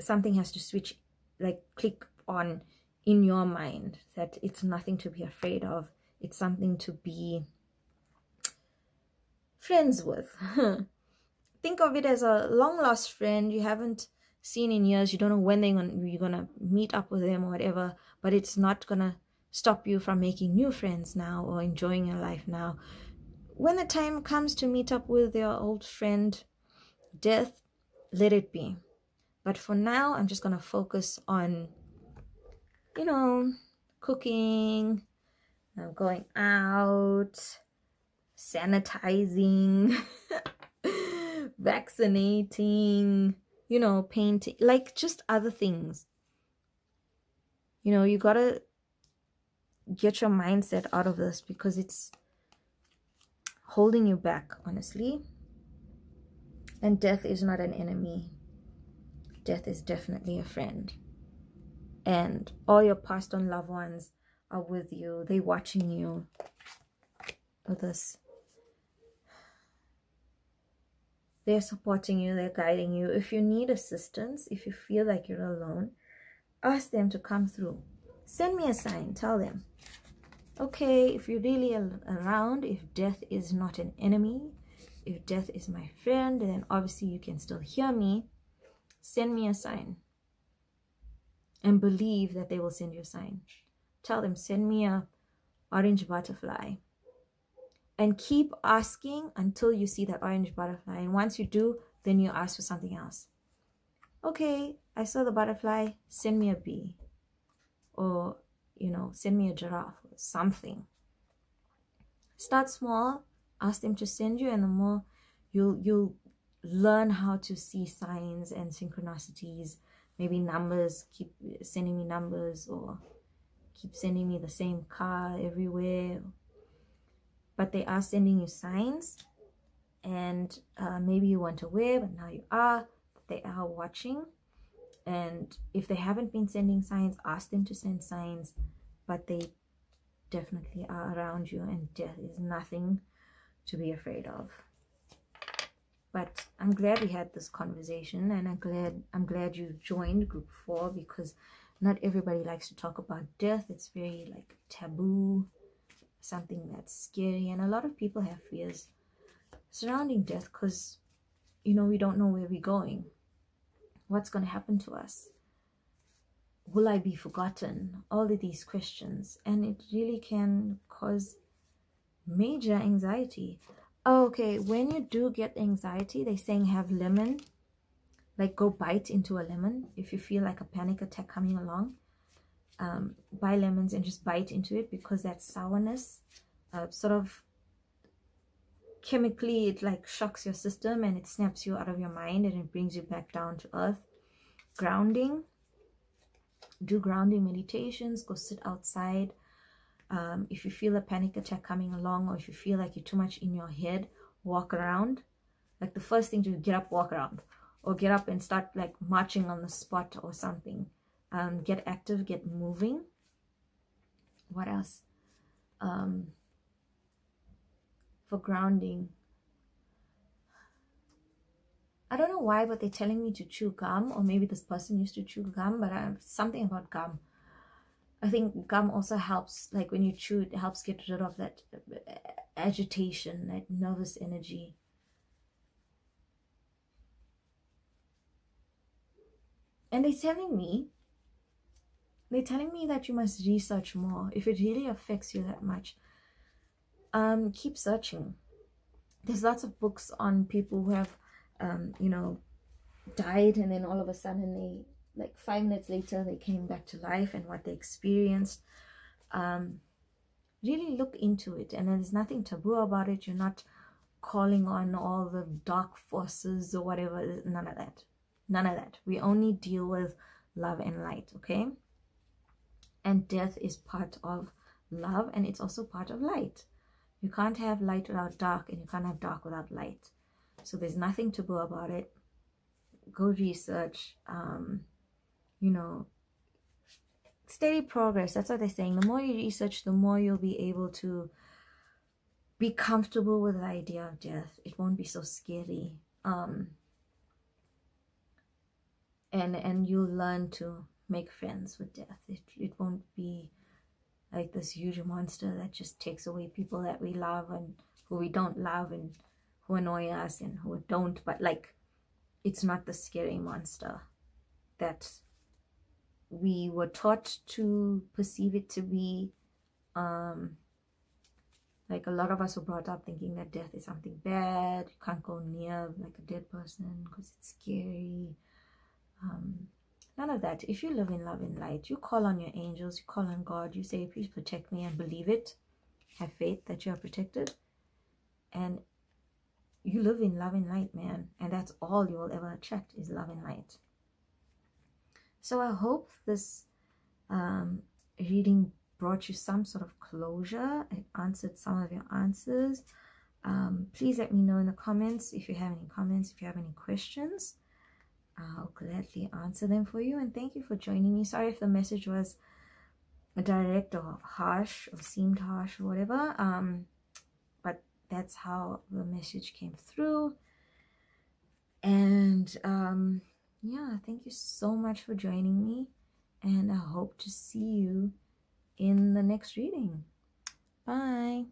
Something has to switch, like click on in your mind that it's nothing to be afraid of. It's something to be friends with. Think of it as a long lost friend you haven't seen in years. You don't know when you're gonna meet up with them or whatever, but it's not gonna stop you from making new friends now or enjoying your life now. When the time comes to meet up with your old friend death, let it be. But for now, I'm just gonna focus on, you know, cooking, going out, sanitizing, vaccinating, you know, painting, like just other things. You know, you gotta get your mindset out of this because it's holding you back, honestly. And death is not an enemy. Death is definitely a friend. And all your passed on loved ones are with you. They're watching you with this. They're supporting you. They're guiding you. If you need assistance, if you feel like you're alone, ask them to come through. Send me a sign. Tell them, okay, if you're really around, if death is not an enemy, if death is my friend, then obviously you can still hear me. Send me a sign. And believe that they will send you a sign. Tell them, send me a orange butterfly. And keep asking until you see that orange butterfly. And once you do, then you ask for something else. Okay, I saw the butterfly, send me a bee. Or, you know, send me a giraffe or something. Start small, ask them to send you, and the more you'll learn how to see signs and synchronicities. Maybe numbers, keep sending me numbers, or keep sending me the same car everywhere. But they are sending you signs, and maybe you weren't aware, but now you are. They are watching, and if they haven't been sending signs, ask them to send signs. But they definitely are around you, and death is nothing to be afraid of. But I'm glad we had this conversation, and I'm glad you joined group 4, because not everybody likes to talk about death. It's very like taboo, something that's scary, and a lot of people have fears surrounding death because, you know, we don't know where we're going. What's going to happen to us? Will I be forgotten? All of these questions, and it really can cause major anxiety. Oh, okay, when you do get anxiety, they're saying have lemon, like go bite into a lemon. If you feel like a panic attack coming along, buy lemons and just bite into it, because that sourness sort of chemically, it like shocks your system and it snaps you out of your mind and it brings you back down to earth. Grounding, do grounding meditations, go sit outside. If you feel a panic attack coming along, or if you feel like you're too much in your head, walk around. Like the first thing to do, get up, walk around, or get up and start like marching on the spot or something. Get active, get moving. What else? For grounding, I don't know why, but they're telling me to chew gum, or maybe this person used to chew gum, but something about gum. I think gum also helps, like when you chew, it helps get rid of that agitation, that nervous energy. And they're telling me that you must research more. If it really affects you that much, keep searching. There's lots of books on people who have, you know, died, and then all of a sudden they, like 5 minutes later, they came back to life, and what they experienced. Really look into it, and there's nothing taboo about it. You're not calling on all the dark forces or whatever. None of that. None of that. We only deal with love and light, okay? And death is part of love, and it's also part of light. You can't have light without dark, and you can't have dark without light. So there's nothing taboo about it. Go research. You know, steady progress. That's what they're saying. The more you research, the more you'll be able to be comfortable with the idea of death. It won't be so scary. And you'll learn to make friends with death. It won't be like this huge monster that just takes away people that we love and who we don't love and who annoy us and who don't. But like, it's not the scary monster that we were taught to perceive it to be. Like, a lot of us were brought up thinking that death is something bad. You can't go near like a dead person because it's scary. None of that. If you live in love and light, you call on your angels, you call on God, you say, please protect me, and believe it. Have faith that you are protected. And you live in love and light, man. And that's all you will ever attract, is love and light. So I hope this reading brought you some sort of closure. It answered some of your answers. Please let me know in the comments if you have any comments, if you have any questions. I'll gladly answer them for you. And thank you for joining me. Sorry if the message was direct or harsh or seemed harsh or whatever. But that's how the message came through. And yeah, thank you so much for joining me. And I hope to see you in the next reading. Bye.